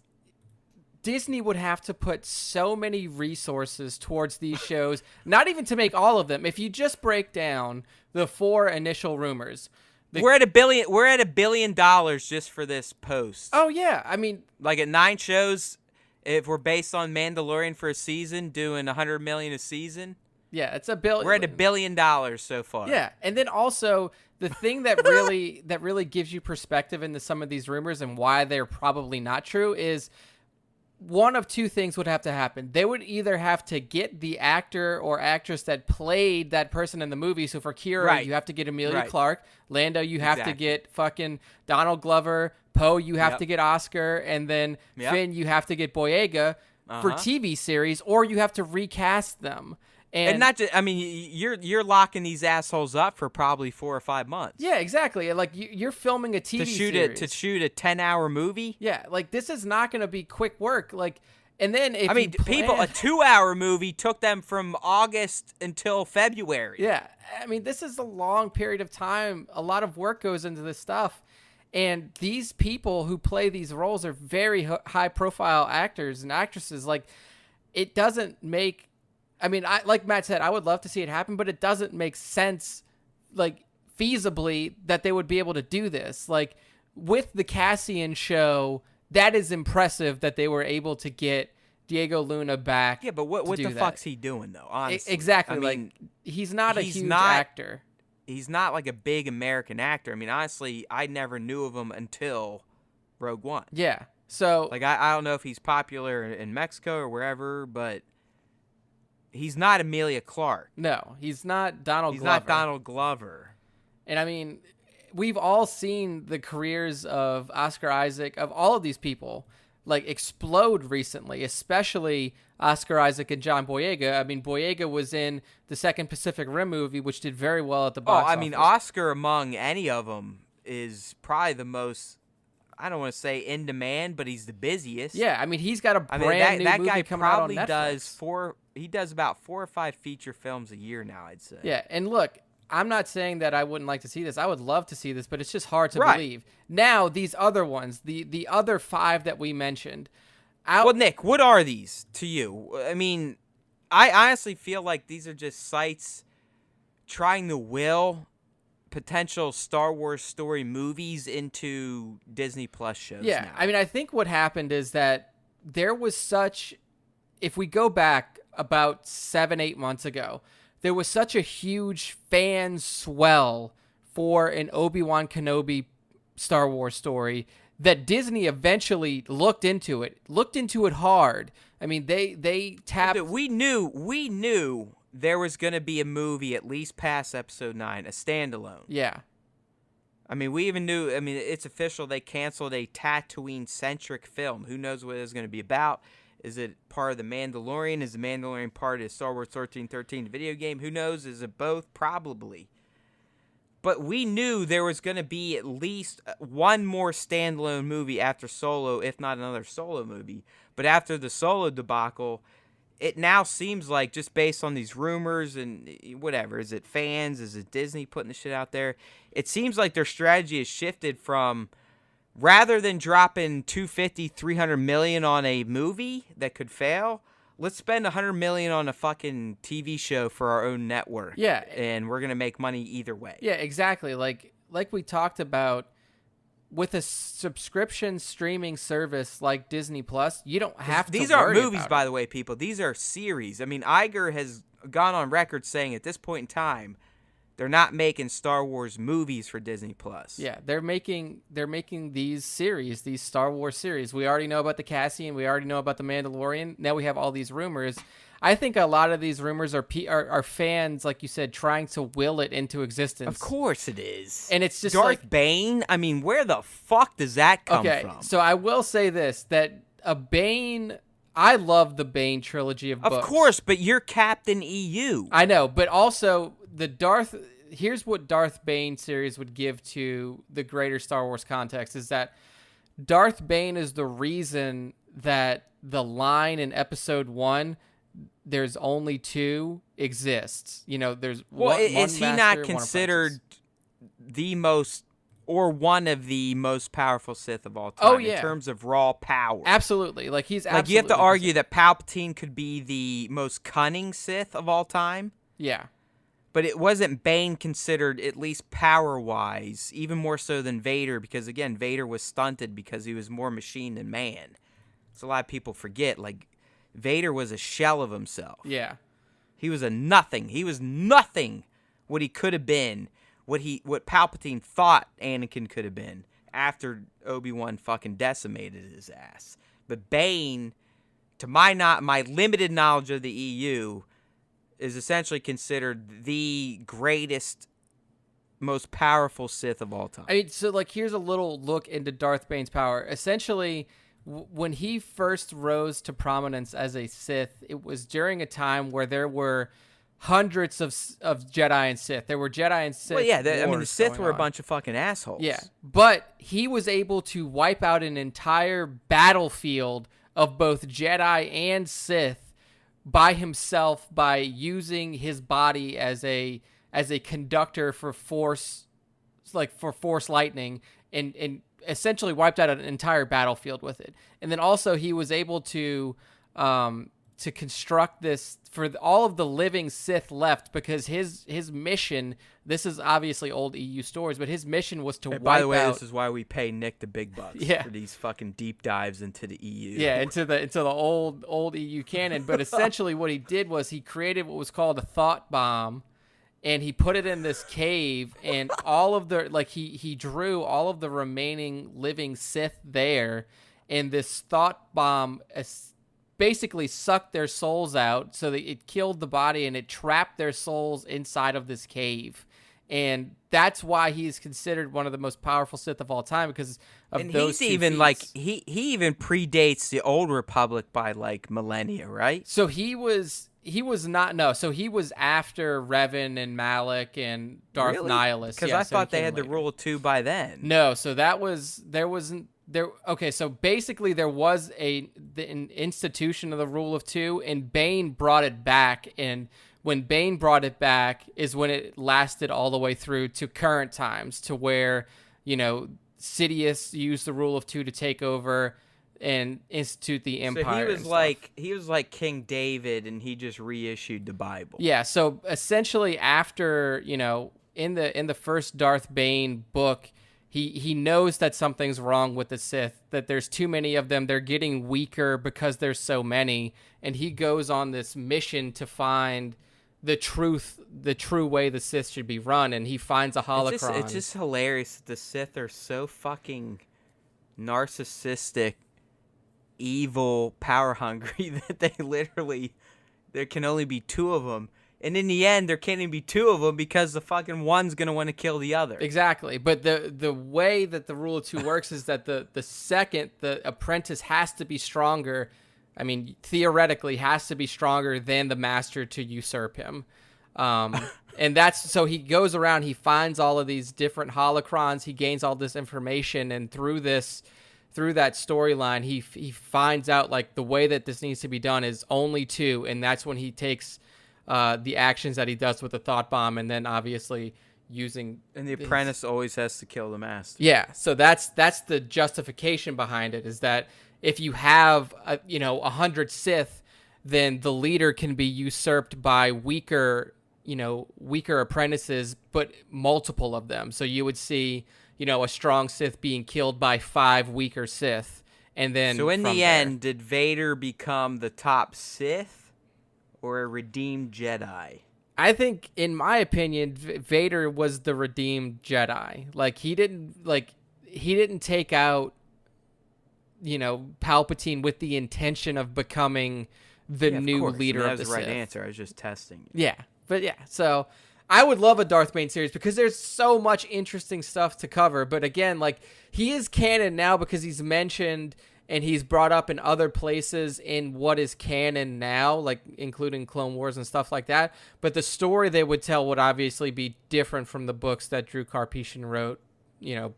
Disney would have to put so many resources towards these shows, not even to make all of them. If you just break down the 4 initial rumors. We're at $1 billion just for this post. Oh, yeah. I mean, like at 9 shows, if we're based on Mandalorian for a season, doing $100 million a season. Yeah, it's $1 billion. We're at $1 billion so far. Yeah, and then also the thing that really gives you perspective into some of these rumors and why they're probably not true is one of 2 things would have to happen. They would either have to get the actor or actress that played that person in the movie. So for Kira, you have to get Emilia Clarke. Lando, you have to get fucking Donald Glover. Poe, you have to get Oscar. And then Finn, you have to get Boyega for TV series, or you have to recast them. And not just, I mean, you're locking these assholes up for probably 4 or 5 months. Yeah, exactly. Like you're filming a TV series to shoot a 10-hour movie. Yeah, like this is not going to be quick work. Like, and then if people, a 2-hour movie took them from August until February. Yeah, I mean, this is a long period of time. A lot of work goes into this stuff, and these people who play these roles are very high-profile actors and actresses. Like, it doesn't make. I mean, like Matt said, I would love to see it happen, but it doesn't make sense, like, feasibly that they would be able to do this. Like, with the Cassian show, that is impressive that they were able to get Diego Luna back. Yeah, but what the fuck's he doing, though, honestly? Exactly. I mean, he's not a huge actor. He's not, like, a big American actor. I mean, honestly, I never knew of him until Rogue One. Yeah. So, like, I don't know if he's popular in Mexico or wherever, but he's not Emilia Clarke. No, he's not Donald Glover. He's not Donald Glover. And I mean, we've all seen the careers of Oscar Isaac, of all of these people, like, explode recently, especially Oscar Isaac and John Boyega. I mean, Boyega was in the second Pacific Rim movie, which did very well at the box office. I mean, Oscar among any of them is probably the most, I don't want to say in demand, but he's the busiest. Yeah, I mean, he's got a I brand mean, new that movie guy coming out on probably Netflix. he does about 4 or 5 feature films a year now, I'd say. Yeah, and look, I'm not saying that I wouldn't like to see this. I would love to see this, but it's just hard to Right. believe. Now, these other ones, the other 5 that we mentioned, Well, Nick, what are these to you? I mean, I honestly feel like these are just sites trying to will potential Star Wars story movies into Disney Plus shows now. I mean, I think what happened is that there was such, if we go back about 7-8 months ago, there was such a huge fan swell for an Obi-Wan Kenobi Star Wars story that Disney eventually looked into it hard. I mean, they tapped. We knew there was going to be a movie at least past episode 9, a standalone. Yeah. I mean, we even knew, I mean, it's official, they canceled a Tatooine-centric film. Who knows what it's going to be about? Is it part of The Mandalorian? Is The Mandalorian part of Star Wars 1313 video game? Who knows? Is it both? Probably. But we knew there was going to be at least one more standalone movie after Solo, if not another Solo movie. But after the Solo debacle, it now seems like, just based on these rumors and whatever, is it fans? Is it Disney putting the shit out there? It seems like their strategy has shifted from, rather than dropping $250-300 million on a movie that could fail, let's spend $100 million on a fucking TV show for our own network. Yeah. And we're going to make money either way. Yeah, exactly. Like we talked about, with a subscription streaming service like Disney Plus, you don't have to. These aren't movies, by the way, people. These are series. I mean, Iger has gone on record saying at this point in time, they're not making Star Wars movies for Disney Plus. Yeah, they're making these series, these Star Wars series. We already know about the Cassian. We already know about the Mandalorian. Now we have all these rumors. I think a lot of these rumors are fans, like you said, trying to will it into existence. Of course it is. And it's just Darth Bane. I mean, where the fuck does that come from? So I will say this, that a Bane, I love the Bane trilogy of books. Of course, but you're Captain EU. I know, but also here's what Darth Bane series would give to the greater Star Wars context, is that Darth Bane is the reason that the line in episode 1, there's only 2, exists. You know, there's one is he master, not one considered the most, or one of the most powerful Sith of all time? Oh, yeah. In terms of raw power. Absolutely. Like, he's absolutely. Like, you have to argue that Palpatine could be the most cunning Sith of all time. Yeah. But it wasn't Bane considered, at least power-wise, even more so than Vader, because, again, Vader was stunted because he was more machine than man. So a lot of people forget, like, Vader was a shell of himself. Yeah. He was a nothing. He was nothing what he could have been, what Palpatine thought Anakin could have been after Obi-Wan fucking decimated his ass. But Bane, to my limited knowledge of the EU, is essentially considered the greatest, most powerful Sith of all time. I mean, so, like, here's a little look into Darth Bane's power. Essentially, when he first rose to prominence as a Sith, it was during a time where there were hundreds of Jedi and Sith. There were Jedi and Sith. Well, yeah, the Sith were a on. bunch of fucking assholes. Yeah, but he was able to wipe out an entire battlefield of both Jedi and Sith by himself, by using his body as a conductor for force, like for force lightning, and essentially wiped out an entire battlefield with it. And then also he was able to construct this for all of the living Sith left, because his mission, this is obviously old EU stories, but his mission was to wipe out. By the way, this is why we pay Nick the big bucks for these fucking deep dives into the EU. Yeah, into the old EU canon. But essentially what he did was he created what was called a thought bomb, and he put it in this cave, and all of the, like, he drew all of the remaining living Sith there, and this thought bomb basically sucked their souls out, so that it killed the body and it trapped their souls inside of this cave. And that's why he's considered one of the most powerful Sith of all time, because of and those he's two even feats. like he even predates the Old Republic by like millennia, right? So he was not, no. So he was after Revan and Malak and Darth Nihilus. Because yeah, I so thought he they came had the later. Rule of Two by then. No, so there wasn't So basically there was an institution of the rule of two, and Bane brought it back, and when Bane brought it back is when it lasted all the way through to current times, to where, Sidious used the rule of two to take over and institute the empire. So he was like King David, and he just reissued the Bible. Yeah, so essentially after, in the first Darth Bane book, he knows that something's wrong with the Sith, that there's too many of them, they're getting weaker because there's so many, and he goes on this mission to find the true way the Sith should be run, and he finds a holocron. It's just hilarious that the Sith are so fucking narcissistic, evil, power hungry that there can only be two of them. And in the end, there can't even be two of them because the fucking one's going to want to kill the other. Exactly. But the way that the rule of two works is that the second the apprentice has to be stronger, I mean, theoretically has to be stronger than the master to usurp him. And so he goes around, he finds all of these different holocrons, he gains all this information, and through that storyline, he finds out, like, the way that this needs to be done is only two, and that's when he takes the actions that he does with the thought bomb, and then obviously using... And the apprentice always has to kill the master. Yeah, so that's the justification behind it, is that if you have 100 Sith, then the leader can be usurped by weaker apprentices, but multiple of them. So you would see, a strong Sith being killed by 5 weaker Sith, and then... So in the end, did Vader become the top Sith or a redeemed Jedi? I think, in my opinion, Vader was the redeemed Jedi. Like, he didn't take out, Palpatine with the intention of becoming the new leader of the Sith. That was the right answer. I was just testing you. Yeah, but yeah, so I would love a Darth Bane series because there's so much interesting stuff to cover. But again, like, he is canon now because he's mentioned and he's brought up in other places in what is canon now, like including Clone Wars and stuff like that. But the story they would tell would obviously be different from the books that Drew Karpyshyn wrote,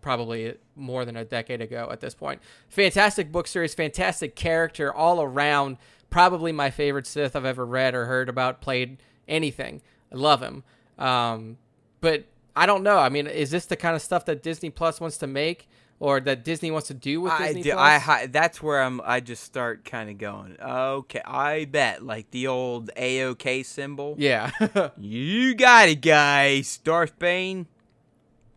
probably more than a decade ago at this point. Fantastic book series, fantastic character all around. Probably my favorite Sith I've ever read or heard about, played anything. I love him. But I don't know. I mean, is this the kind of stuff that Disney Plus wants to make, or that Disney wants to do with Disney Plus? That's where I just start kind of going, okay, I bet, like the old AOK symbol. Yeah. You got it, guys. Darth Bane,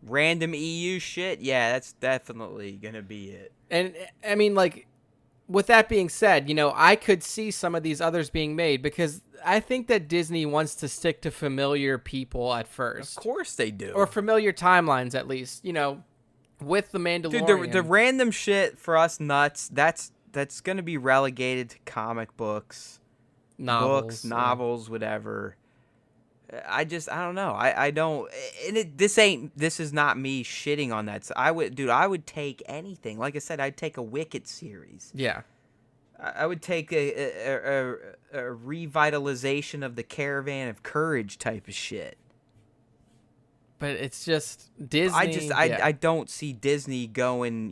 random EU shit. Yeah, that's definitely going to be it. And, I mean, like, with that being said, I could see some of these others being made because I think that Disney wants to stick to familiar people at first. Of course they do. Or familiar timelines, at least, with The Mandalorian. Dude, the random shit for us nuts, that's going to be relegated to comic books, novels, whatever. I don't know. I don't. And this is not me shitting on that. So I would take anything. Like I said, I'd take a Wicked series. Yeah. I would take a revitalization of the Caravan of Courage type of shit. But it's just Disney. I don't see Disney going,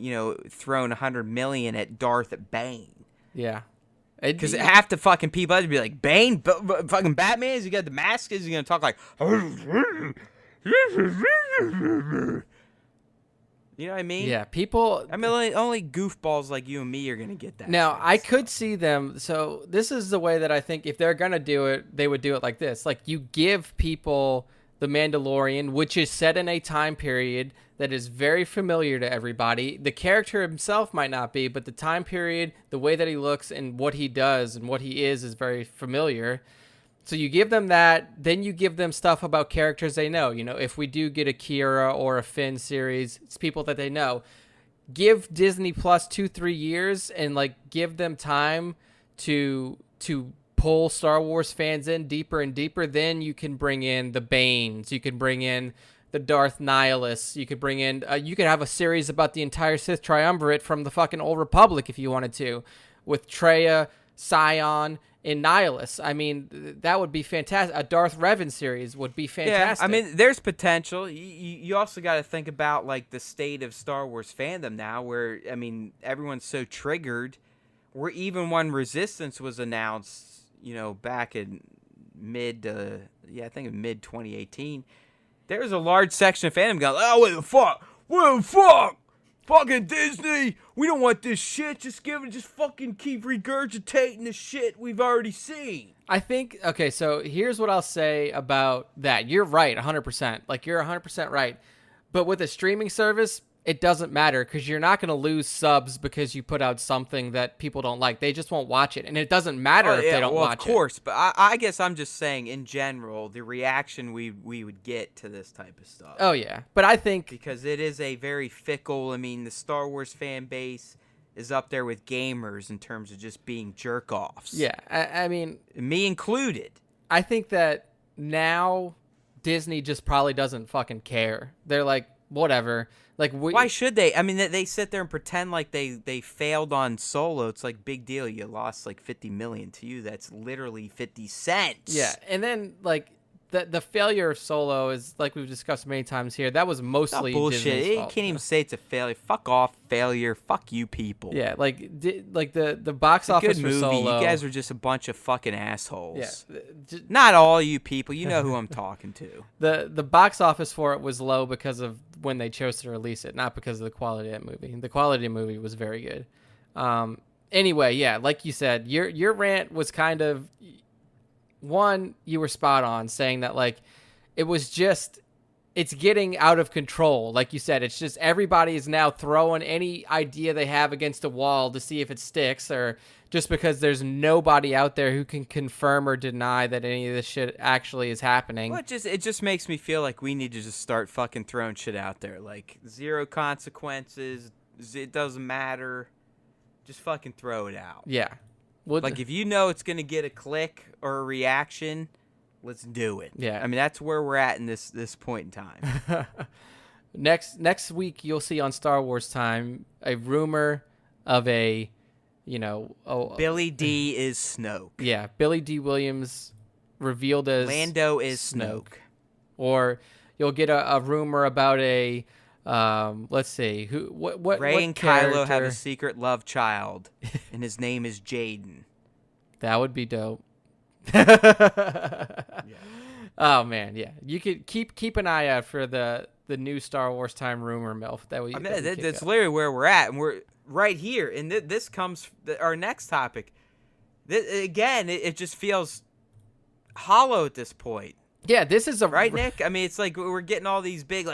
throwing $100 million at Darth Bane. Yeah. Because half the fucking people would be like, Bane, fucking Batman, is he got the mask? Is he going to talk like... You know what I mean? Yeah, people... I mean, only goofballs like you and me are going to get that. Now, I could see them... So, this is the way that I think if they're going to do it, they would do it like this. Like, you give people The Mandalorian, which is set in a time period that is very familiar to everybody. The character himself might not be, but the time period, the way that he looks and what he does and what he is very familiar. So you give them that, then you give them stuff about characters they know. If we do get a Kira or a Finn series, it's people that they know. Give Disney Plus 2-3 years and give them time to pull Star Wars fans in deeper and deeper. Then you can bring in the Banes, you can bring in the Darth Nihilists, you could bring in you could have a series about the entire Sith triumvirate from the fucking Old Republic if you wanted to, with Traya, Scion, in Nihilus. I mean, that would be fantastic. A Darth Revan series would be fantastic. Yeah, I mean, there's potential. You also got to think about like the state of Star Wars fandom now, where I mean, everyone's so triggered. Where even when Resistance was announced, back in mid 2018, there was a large section of fandom going, "Oh, what the fuck? Fucking Disney, we don't want this shit. Just fucking keep regurgitating the shit we've already seen." I think, okay, so here's what I'll say about that. You're right, 100%. Like, you're 100% right. But with a streaming service, it doesn't matter because you're not going to lose subs because you put out something that people don't like. They just won't watch it. And it doesn't matter if they don't watch it. Of course. But I guess I'm just saying, in general, the reaction we would get to this type of stuff. Oh, yeah. But I think... because it is a very fickle... I mean, the Star Wars fan base is up there with gamers in terms of just being jerk-offs. Yeah, I mean... me included. I think that now Disney just probably doesn't fucking care. They're like, whatever. Like, why should they? I mean, they sit there and pretend like they failed on Solo. It's like, big deal. You lost like $50 million. To you, that's literally 50 cents. Yeah, and then like the failure of Solo is, like we've discussed many times here, that was mostly bullshit. Disney's You fault. can't even say it's a failure. Fuck off, failure. Fuck you people. Yeah, like the box office good for movie. Solo. You guys are just a bunch of fucking assholes. Yeah, not all you people. You know who I'm talking to. The box office for it was low because of when they chose to release it, not because of the quality of that movie. The quality of the movie was very good. Anyway, yeah, like you said, your rant was kind of, one, you were spot on saying that, like, it's getting out of control. Like you said, it's just everybody is now throwing any idea they have against a wall to see if it sticks, or just because there's nobody out there who can confirm or deny that any of this shit actually is happening. Well, it just makes me feel like we need to just start fucking throwing shit out there. Like, zero consequences. It doesn't matter. Just fucking throw it out. Yeah. Well, like, if you know it's going to get a click or a reaction, let's do it. Yeah. I mean, that's where we're at in this point in time. Next week, you'll see on Star Wars Time a rumor of a, Billy D is Snoke. Yeah, Billy D. Williams revealed as Lando is Snoke. Or you'll get a rumor about a, let's see, what Rey and character? Kylo have a secret love child, and his name is Jaden. That would be dope. Yeah. Oh man, yeah. You could keep an eye out for the new Star Wars Time rumor mill that's literally where we're at, and we're right here. And this comes our next topic. Again, it just feels hollow at this point. Yeah, this is right, Nick. I mean, it's like we're getting all these big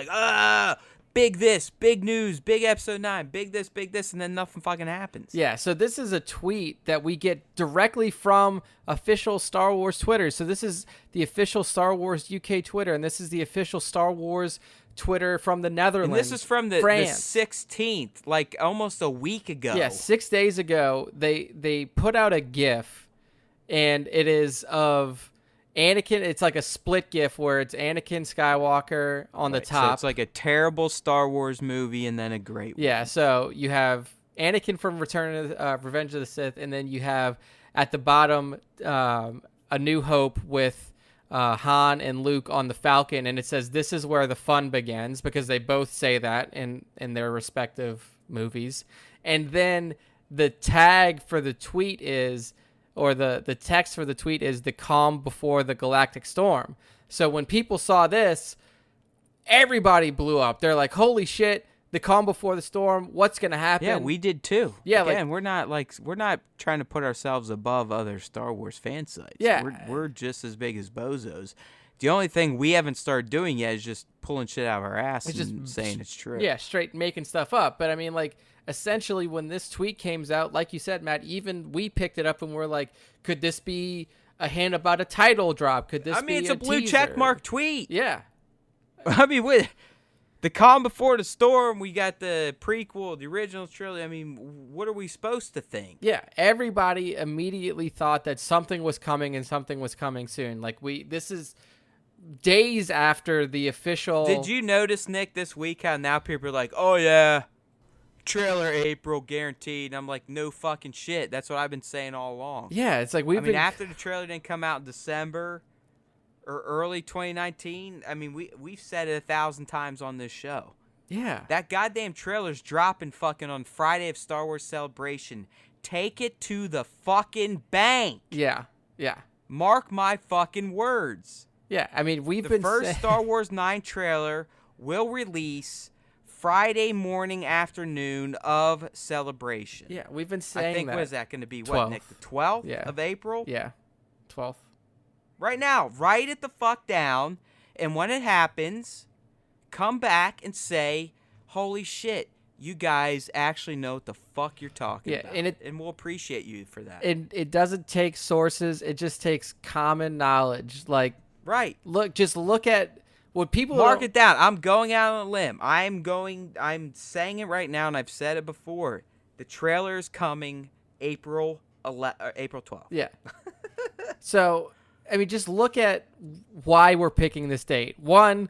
big this, big news, big episode 9, big this, and then nothing fucking happens. Yeah, so this is a tweet that we get directly from official Star Wars Twitter. So this is the official Star Wars UK Twitter, and this is the official Star Wars Twitter from the Netherlands. And this is from the 16th, like almost a week ago. Yeah, 6 days ago, they put out a GIF, and it is of Anakin. It's like a split GIF where it's Anakin Skywalker on the top. So it's like a terrible Star Wars movie and then a great one. Yeah, so you have Anakin from Revenge of the Sith, and then you have at the bottom A New Hope with Han and Luke on the Falcon, and it says, "This is where the fun begins," because they both say that in their respective movies. And then the tag for the tweet is, or the text for the tweet is, "The calm before the galactic storm." So when people saw this, everybody blew up. They're like, holy shit, the calm before the storm, what's going to happen? Yeah, we did too. Yeah, again, we're not trying to put ourselves above other Star Wars fan sites. Yeah. We're just as big as bozos. The only thing we haven't started doing yet is just pulling shit out of our ass and saying it's true. Yeah, straight making stuff up. But I mean, like, essentially when this tweet came out, like you said, Matt, even we picked it up and we're like, could this be a hint about a title drop? Could this be it's a blue teaser? checkmark tweet. Yeah. I mean, with the calm before the storm, we got the prequel, the original trilogy. I mean, what are we supposed to think? Yeah, everybody immediately thought that something was coming and something was coming soon. Like, this is days after the official... Did you notice, Nick, this week how now people are like, oh yeah, trailer April guaranteed. And I'm like, no fucking shit. That's what I've been saying all along. Yeah, it's like after the trailer didn't come out in December or early 2019, I mean, we've said it 1,000 times on this show. Yeah. That goddamn trailer's dropping fucking on Friday of Star Wars Celebration. Take it to the fucking bank. Yeah. Yeah. Mark my fucking words. Yeah. I mean, The first Star Wars 9 trailer will release Friday morning afternoon of Celebration. Yeah, we've been saying I think, that. what is that going to be? 12th. What, Nick? The 12th Yeah. of April? Yeah. 12th. Right now. Write it the fuck down. And when it happens, come back and say, holy shit, you guys actually know what the fuck you're talking about. And we'll appreciate you for that. It doesn't take sources. It just takes common knowledge. Like, right. Look at what people mark it down. I'm going out on a limb. I'm saying it right now, and I've said it before. The trailer is coming April 12th. Yeah. So, I mean, just look at why we're picking this date. One,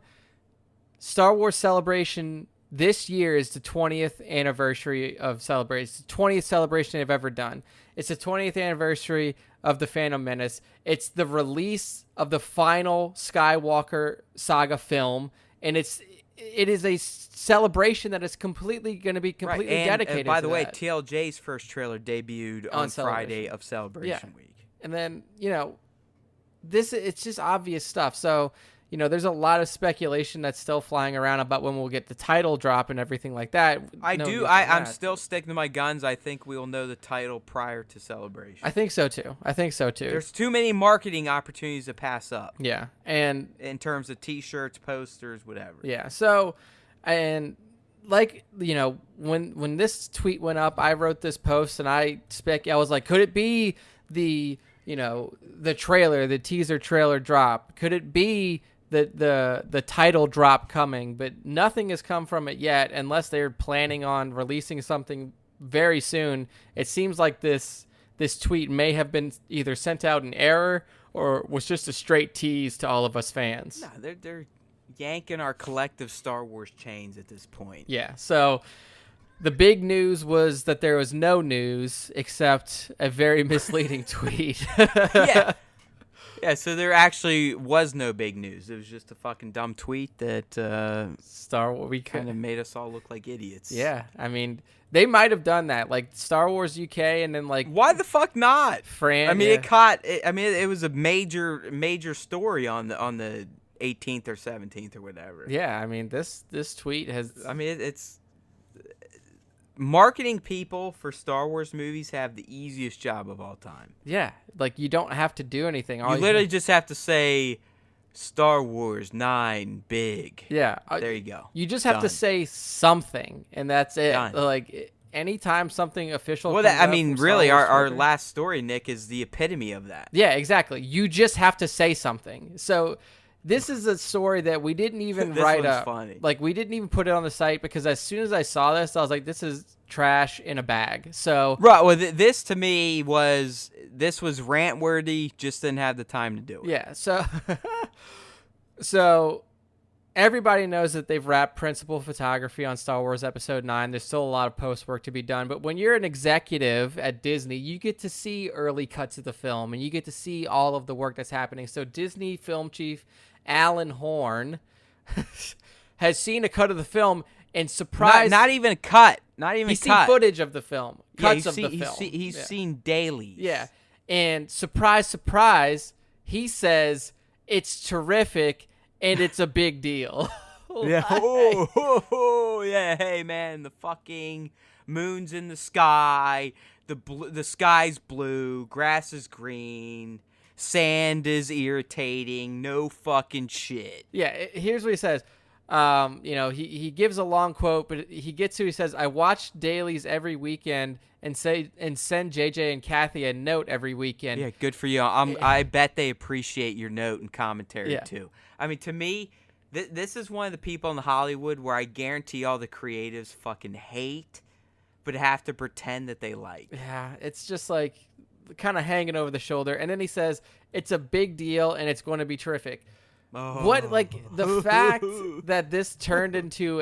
Star Wars Celebration this year is the 20th anniversary of Celebration. It's the 20th celebration they've ever done. It's the 20th anniversary of the Phantom Menace. It's the release of the final Skywalker saga film, and it is a celebration that is completely going to be completely dedicated. By the way, that. TLJ's first trailer debuted on Friday of Celebration Week. And then, it's just obvious stuff. So, there's a lot of speculation that's still flying around about when we'll get the title drop and everything like that. I'm still sticking to my guns. I think we'll know the title prior to Celebration. I think so too. There's too many marketing opportunities to pass up. Yeah. And in terms of t-shirts, posters, whatever. Yeah. So, and when this tweet went up, I wrote this post and I was like, could it be the trailer, the teaser trailer drop? Could it be the title drop coming? But nothing has come from it yet, unless they're planning on releasing something very soon. It seems like this tweet may have been either sent out in error or was just a straight tease to all of us fans. No, they're yanking our collective Star Wars chains at this point. Yeah. So the big news was that there was no news except a very misleading tweet. Yeah. Yeah, so there actually was no big news. It was just a fucking dumb tweet that Star Wars kind of made us all look like idiots. Yeah, I mean, they might have done that, like Star Wars UK, and then like why the fuck not? Fran. I mean, it was a major story on the 18th or 17th or whatever. Yeah, I mean, this tweet has. I mean, it's. Marketing people for Star Wars movies have the easiest job of all time. Yeah, like you don't have to do anything. You literally just have to say Star Wars 9 big. Yeah. There you go. You just have to say something, and that's it. Done. Like anytime something official well, really, our last story, Nick, is the epitome of that. Yeah, exactly. You just have to say something. So this is a story that we didn't even write up. Funny. Like, we didn't even put it on the site because as soon as I saw this, I was like, this is trash in a bag. So right. Well, this to me was rant worthy. Just didn't have the time to do it. Yeah. So everybody knows that they've wrapped principal photography on Star Wars Episode 9. There's still a lot of post work to be done. But when you're an executive at Disney, you get to see early cuts of the film and you get to see all of the work that's happening. So Disney film chief Alan Horn has seen a cut of the film and surprised. Not even a cut. Not even he's a cut. seen footage of the film. Cuts of the film. He's seen dailies. Yeah. And surprise, surprise, he says it's terrific and it's a big deal. Yeah. Oh, yeah. Hey, man, the fucking moon's in the sky. The sky's blue. Grass is green. Sand is irritating. No fucking shit. Yeah, here's what he says. He gives a long quote, but he says, I watch dailies every weekend and send JJ and Kathy a note every weekend. Yeah, good for you. I bet they appreciate your note and commentary too. I mean, to me, this is one of the people in Hollywood where I guarantee all the creatives fucking hate, but have to pretend that they like. Yeah, it's just like kind of hanging over the shoulder. And then he says, it's a big deal and it's going to be terrific. Oh. What, like, the fact that this turned into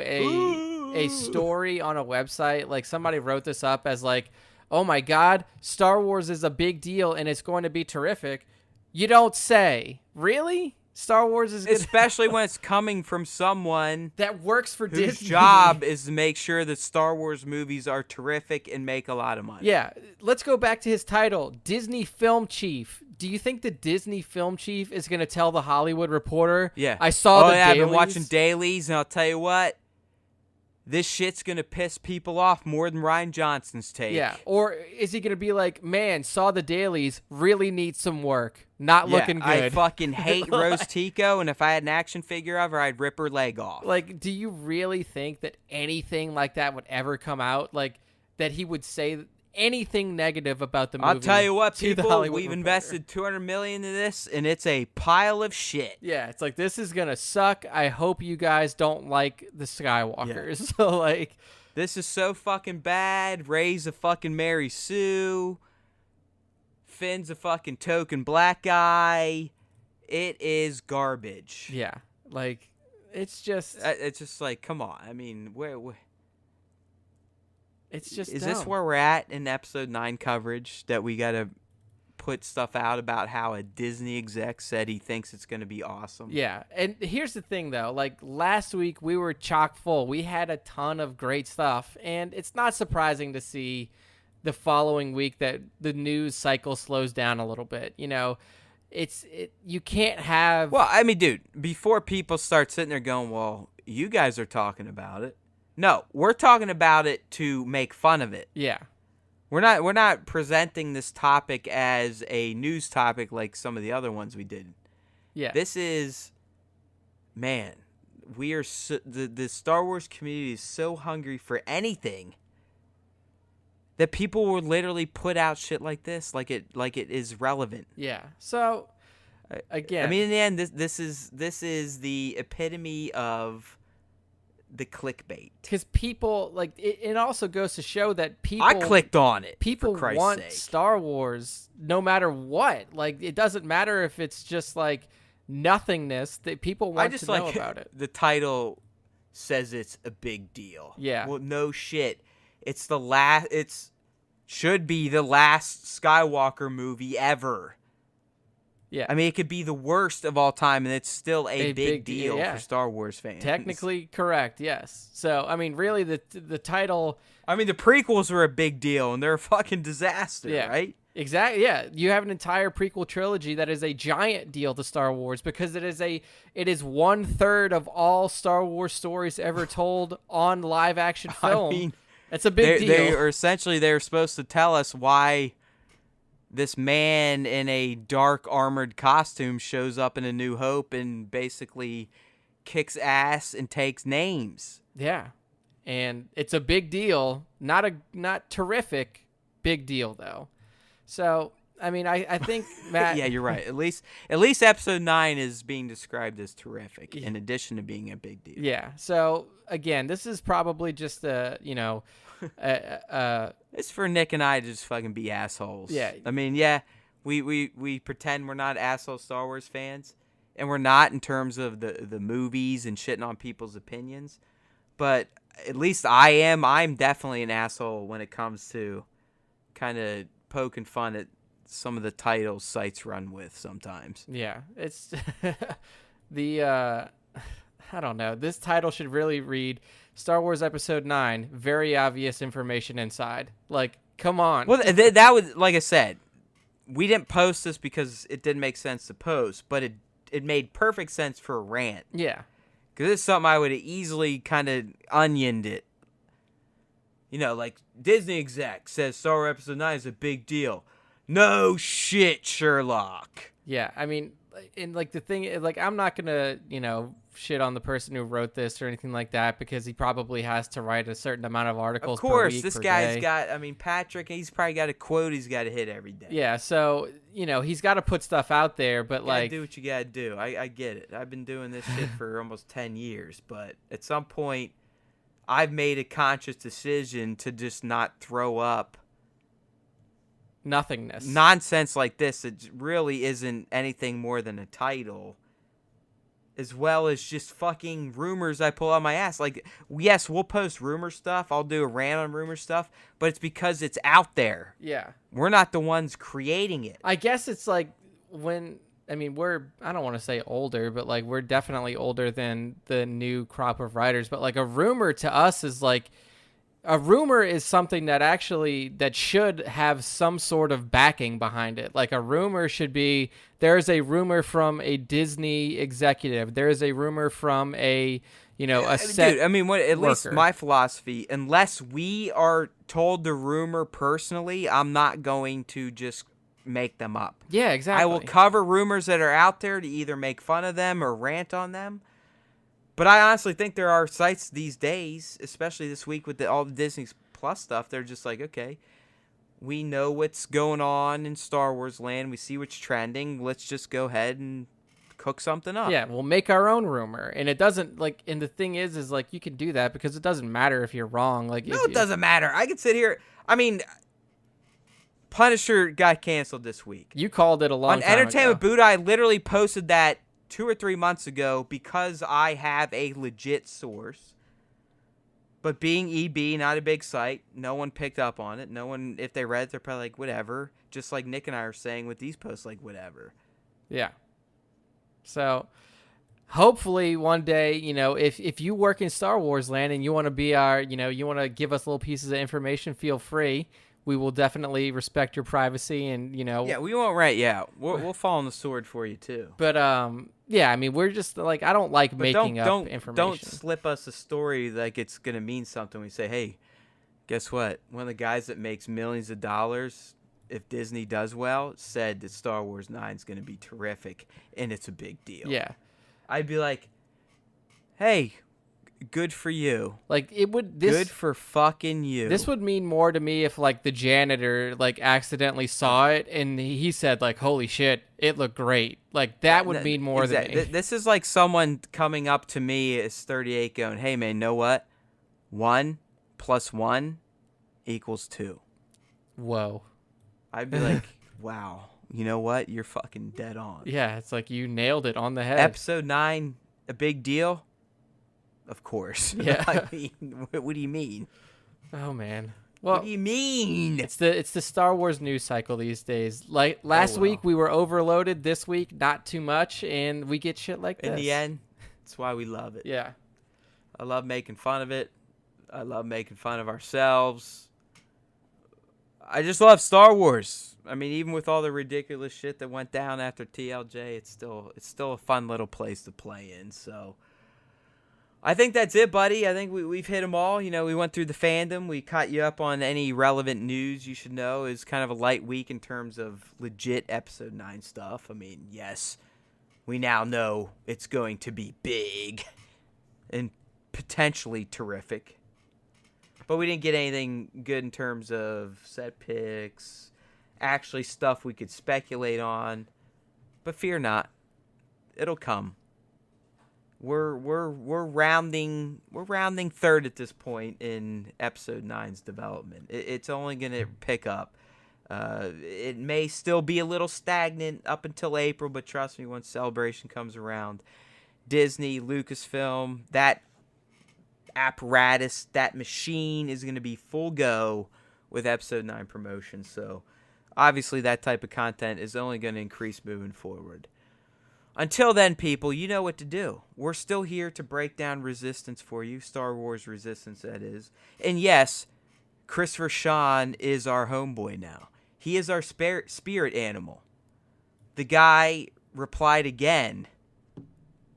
a story on a website, like somebody wrote this up as like, oh my God, Star Wars is a big deal and it's going to be terrific. You don't say. Really? Star Wars is good. Especially when it's coming from someone that works for whose Disney. job is to make sure that Star Wars movies are terrific and make a lot of money. Yeah. Let's go back to his title, Disney Film Chief. Do you think the Disney Film Chief is going to tell the Hollywood Reporter? Yeah. I saw the dailies. I've been watching dailies, and I'll tell you what. This shit's going to piss people off more than Ryan Johnson's take. Yeah. Or is he going to be like, man, saw the dailies, really needs some work. Not looking good. I fucking hate Rose Tico, and if I had an action figure of her, I'd rip her leg off. Like, do you really think that anything like that would ever come out? Like, that he would say anything negative about the movie? I'll tell you what, people, we've Reporter. invested $200 million in this, and it's a pile of shit. Yeah, it's like, this is going to suck. I hope you guys don't like the Skywalkers. Yeah. So, like, this is so fucking bad. Rey's a fucking Mary Sue. Finn's a fucking token black guy. It is garbage. Yeah, like, it's just like, come on. I mean, where it's just is dumb. this where we're at in episode 9 coverage, that we gotta put stuff out about how a Disney exec said he thinks it's gonna be awesome? Yeah, and here's the thing though, like last week we were chock full. We had a ton of great stuff, and it's not surprising to see the following week that the news cycle slows down a little bit. You know, you can't have. Well, I mean, dude, before people start sitting there going, well, you guys are talking about it. No, we're talking about it to make fun of it. Yeah. We're not presenting this topic as a news topic like some of the other ones we did. Yeah. This is, man, we are the Star Wars community is so hungry for anything that people will literally put out shit like this, like it is relevant. Yeah. So again, I mean, in the end, this is the epitome of the clickbait. Because people, like, it also goes to show that people... I clicked on it, people for Christ's want sake. Star Wars no matter what. Like, it doesn't matter if it's just, like, nothingness. That people want to know about it. The title says it's a big deal. Yeah. Well, no shit. It's should be the last Skywalker movie ever. Yeah. I mean, it could be the worst of all time, and it's still a big deal yeah. for Star Wars fans. Technically correct, yes. So, I mean, really, the title... I mean, the prequels were a big deal, and they're a fucking disaster, right? Exactly, yeah. You have an entire prequel trilogy that is a giant deal to Star Wars because it is 1/3 of all Star Wars stories ever told on live-action film. I mean, it's a big deal. They were supposed to tell us why this man in a dark armored costume shows up in A New Hope and basically kicks ass and takes names. Yeah. And it's a big deal. Not terrific, big deal though. So, I mean, I think Matt yeah, you're right. At least episode 9 is being described as terrific in addition to being a big deal. Yeah. So, again, this is probably just it's for Nick and I to just fucking be assholes. Yeah. I mean, yeah, we pretend we're not asshole Star Wars fans, and we're not in terms of the movies and shitting on people's opinions, but at least I am. I'm definitely an asshole when it comes to kind of poking fun at some of the titles sites run with sometimes. Yeah. It's I don't know. This title should really read Star Wars Episode 9, very obvious information inside. Like, come on. Well, that was, like I said, we didn't post this because it didn't make sense to post, but it made perfect sense for a rant. Yeah. Because it's something I would have easily kind of onioned it. You know, like, Disney exec says Star Wars Episode 9 is a big deal. No shit, Sherlock. Yeah, I mean, and like the thing, like, I'm not going to, shit on the person who wrote this or anything like that because he probably has to write a certain amount of articles per week. Of course, this guy's got, I mean, Patrick, he's probably got a quote he's got to hit every day. Yeah, so, he's got to put stuff out there, but like... do what you got to do. I get it. I've been doing this shit for almost 10 years, but at some point, I've made a conscious decision to just not throw up nothingness. Nonsense like this. It really isn't anything more than a title. as well as just fucking rumors I pull out my ass. Like, yes, we'll post rumor stuff. I'll do a rant on rumor stuff, but it's because it's out there. Yeah. We're not the ones creating it. I guess it's like I don't want to say older, but like we're definitely older than the new crop of writers. But like a rumor to us is like, a rumor is something that should have some sort of backing behind it. Like a rumor should be, there's a rumor from a Disney executive. There's a rumor from a set Dude, I mean, at least worker. my philosophy, unless we are told the rumor personally, I'm not going to just make them up. Yeah, exactly. I will cover rumors that are out there to either make fun of them or rant on them. But I honestly think there are sites these days, especially this week with all the Disney Plus stuff, they're just like, okay, we know what's going on in Star Wars land. We see what's trending. Let's just go ahead and cook something up. Yeah, we'll make our own rumor. And it doesn't, like, and the thing is like, you can do that because it doesn't matter if you're wrong. Like, No, it doesn't matter. I could sit here. I mean, Punisher got canceled this week. You called it a long time on Entertainment ago. Buddha, I literally posted that 2 or 3 months ago because I have a legit source. But being EB, not a big site, no one picked up on it. No one, if they read it, they're probably like, whatever. Just like Nick and I are saying with these posts, like, whatever. Yeah. So, hopefully one day, if you work in Star Wars land and you want to be you want to give us little pieces of information, feel free. We will definitely respect your privacy and, Yeah, we won't write you out. We'll fall on the sword for you, too. But, yeah, I mean, we're just, like, I don't like making up information. Don't slip us a story like it's going to mean something. We say, hey, guess what? One of the guys that makes millions of dollars, if Disney does well, said that Star Wars 9 is going to be terrific, and it's a big deal. Yeah. I'd be like, hey, good for you. Like, good for fucking you. This would mean more to me if, like, the janitor, like, accidentally saw it and he said, like, holy shit, it looked great. Like, that would mean more than me. This is like someone coming up to me as 38 going, hey, man, know what? 1 + 1 = 2. Whoa. I'd be like, wow, you know what? You're fucking dead on. Yeah, it's like you nailed it on the head. Episode 9, a big deal? Of course. Yeah. I mean, what do you mean? Oh, man. Well, what do you mean? It's the Star Wars news cycle these days. Like last week, we were overloaded. This week, not too much, and we get shit like this. In the end, that's why we love it. Yeah. I love making fun of it. I love making fun of ourselves. I just love Star Wars. I mean, even with all the ridiculous shit that went down after TLJ, it's still a fun little place to play in. So I think that's it, buddy. I think we've hit them all. We went through the fandom. We caught you up on any relevant news you should know. It's kind of a light week in terms of legit Episode 9 stuff. I mean, yes, we now know it's going to be big and potentially terrific. But we didn't get anything good in terms of set picks, actually stuff we could speculate on. But fear not, it'll come. We're rounding third at this point in Episode 9's development. It's only gonna pick up. It may still be a little stagnant up until April, but trust me, once Celebration comes around, Disney, Lucasfilm, that apparatus, that machine is going to be full go with Episode 9 promotion. So obviously that type of content is only going to increase moving forward. Until then, people, you know what to do. We're still here to break down Resistance for you, Star Wars Resistance, that is. And yes, Christopher Sean is our homeboy now. He is our spirit animal. The guy replied again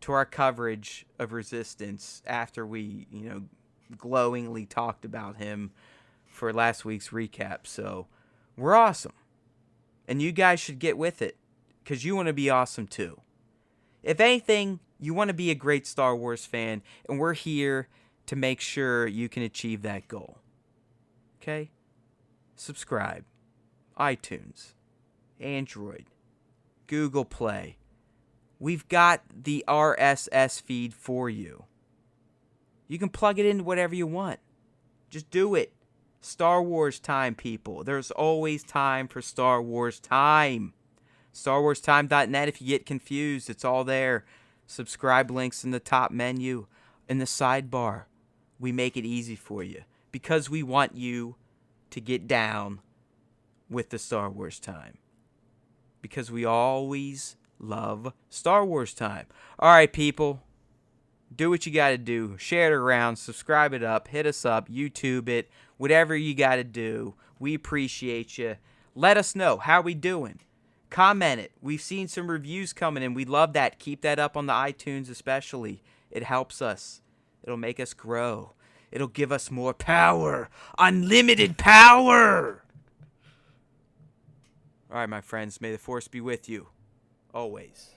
to our coverage of Resistance after we, glowingly talked about him for last week's recap. So we're awesome. And you guys should get with it because you want to be awesome too. If anything, you want to be a great Star Wars fan, and we're here to make sure you can achieve that goal. Okay? Subscribe. iTunes. Android. Google Play. We've got the RSS feed for you. You can plug it into whatever you want. Just do it. Star Wars time, people. There's always time for Star Wars time. StarWarsTime.net, if you get confused, it's all there. Subscribe links in the top menu. In the sidebar, we make it easy for you because we want you to get down with the Star Wars time. Because we always love Star Wars time. All right, people. Do what you got to do. Share it around. Subscribe it up. Hit us up. YouTube it. Whatever you got to do. We appreciate you. Let us know. How we doing? Comment it. We've seen some reviews coming in. We love that. Keep that up on the iTunes especially. It helps us. It'll make us grow. It'll give us more power. Unlimited power. All right, my friends. May the Force be with you. Always.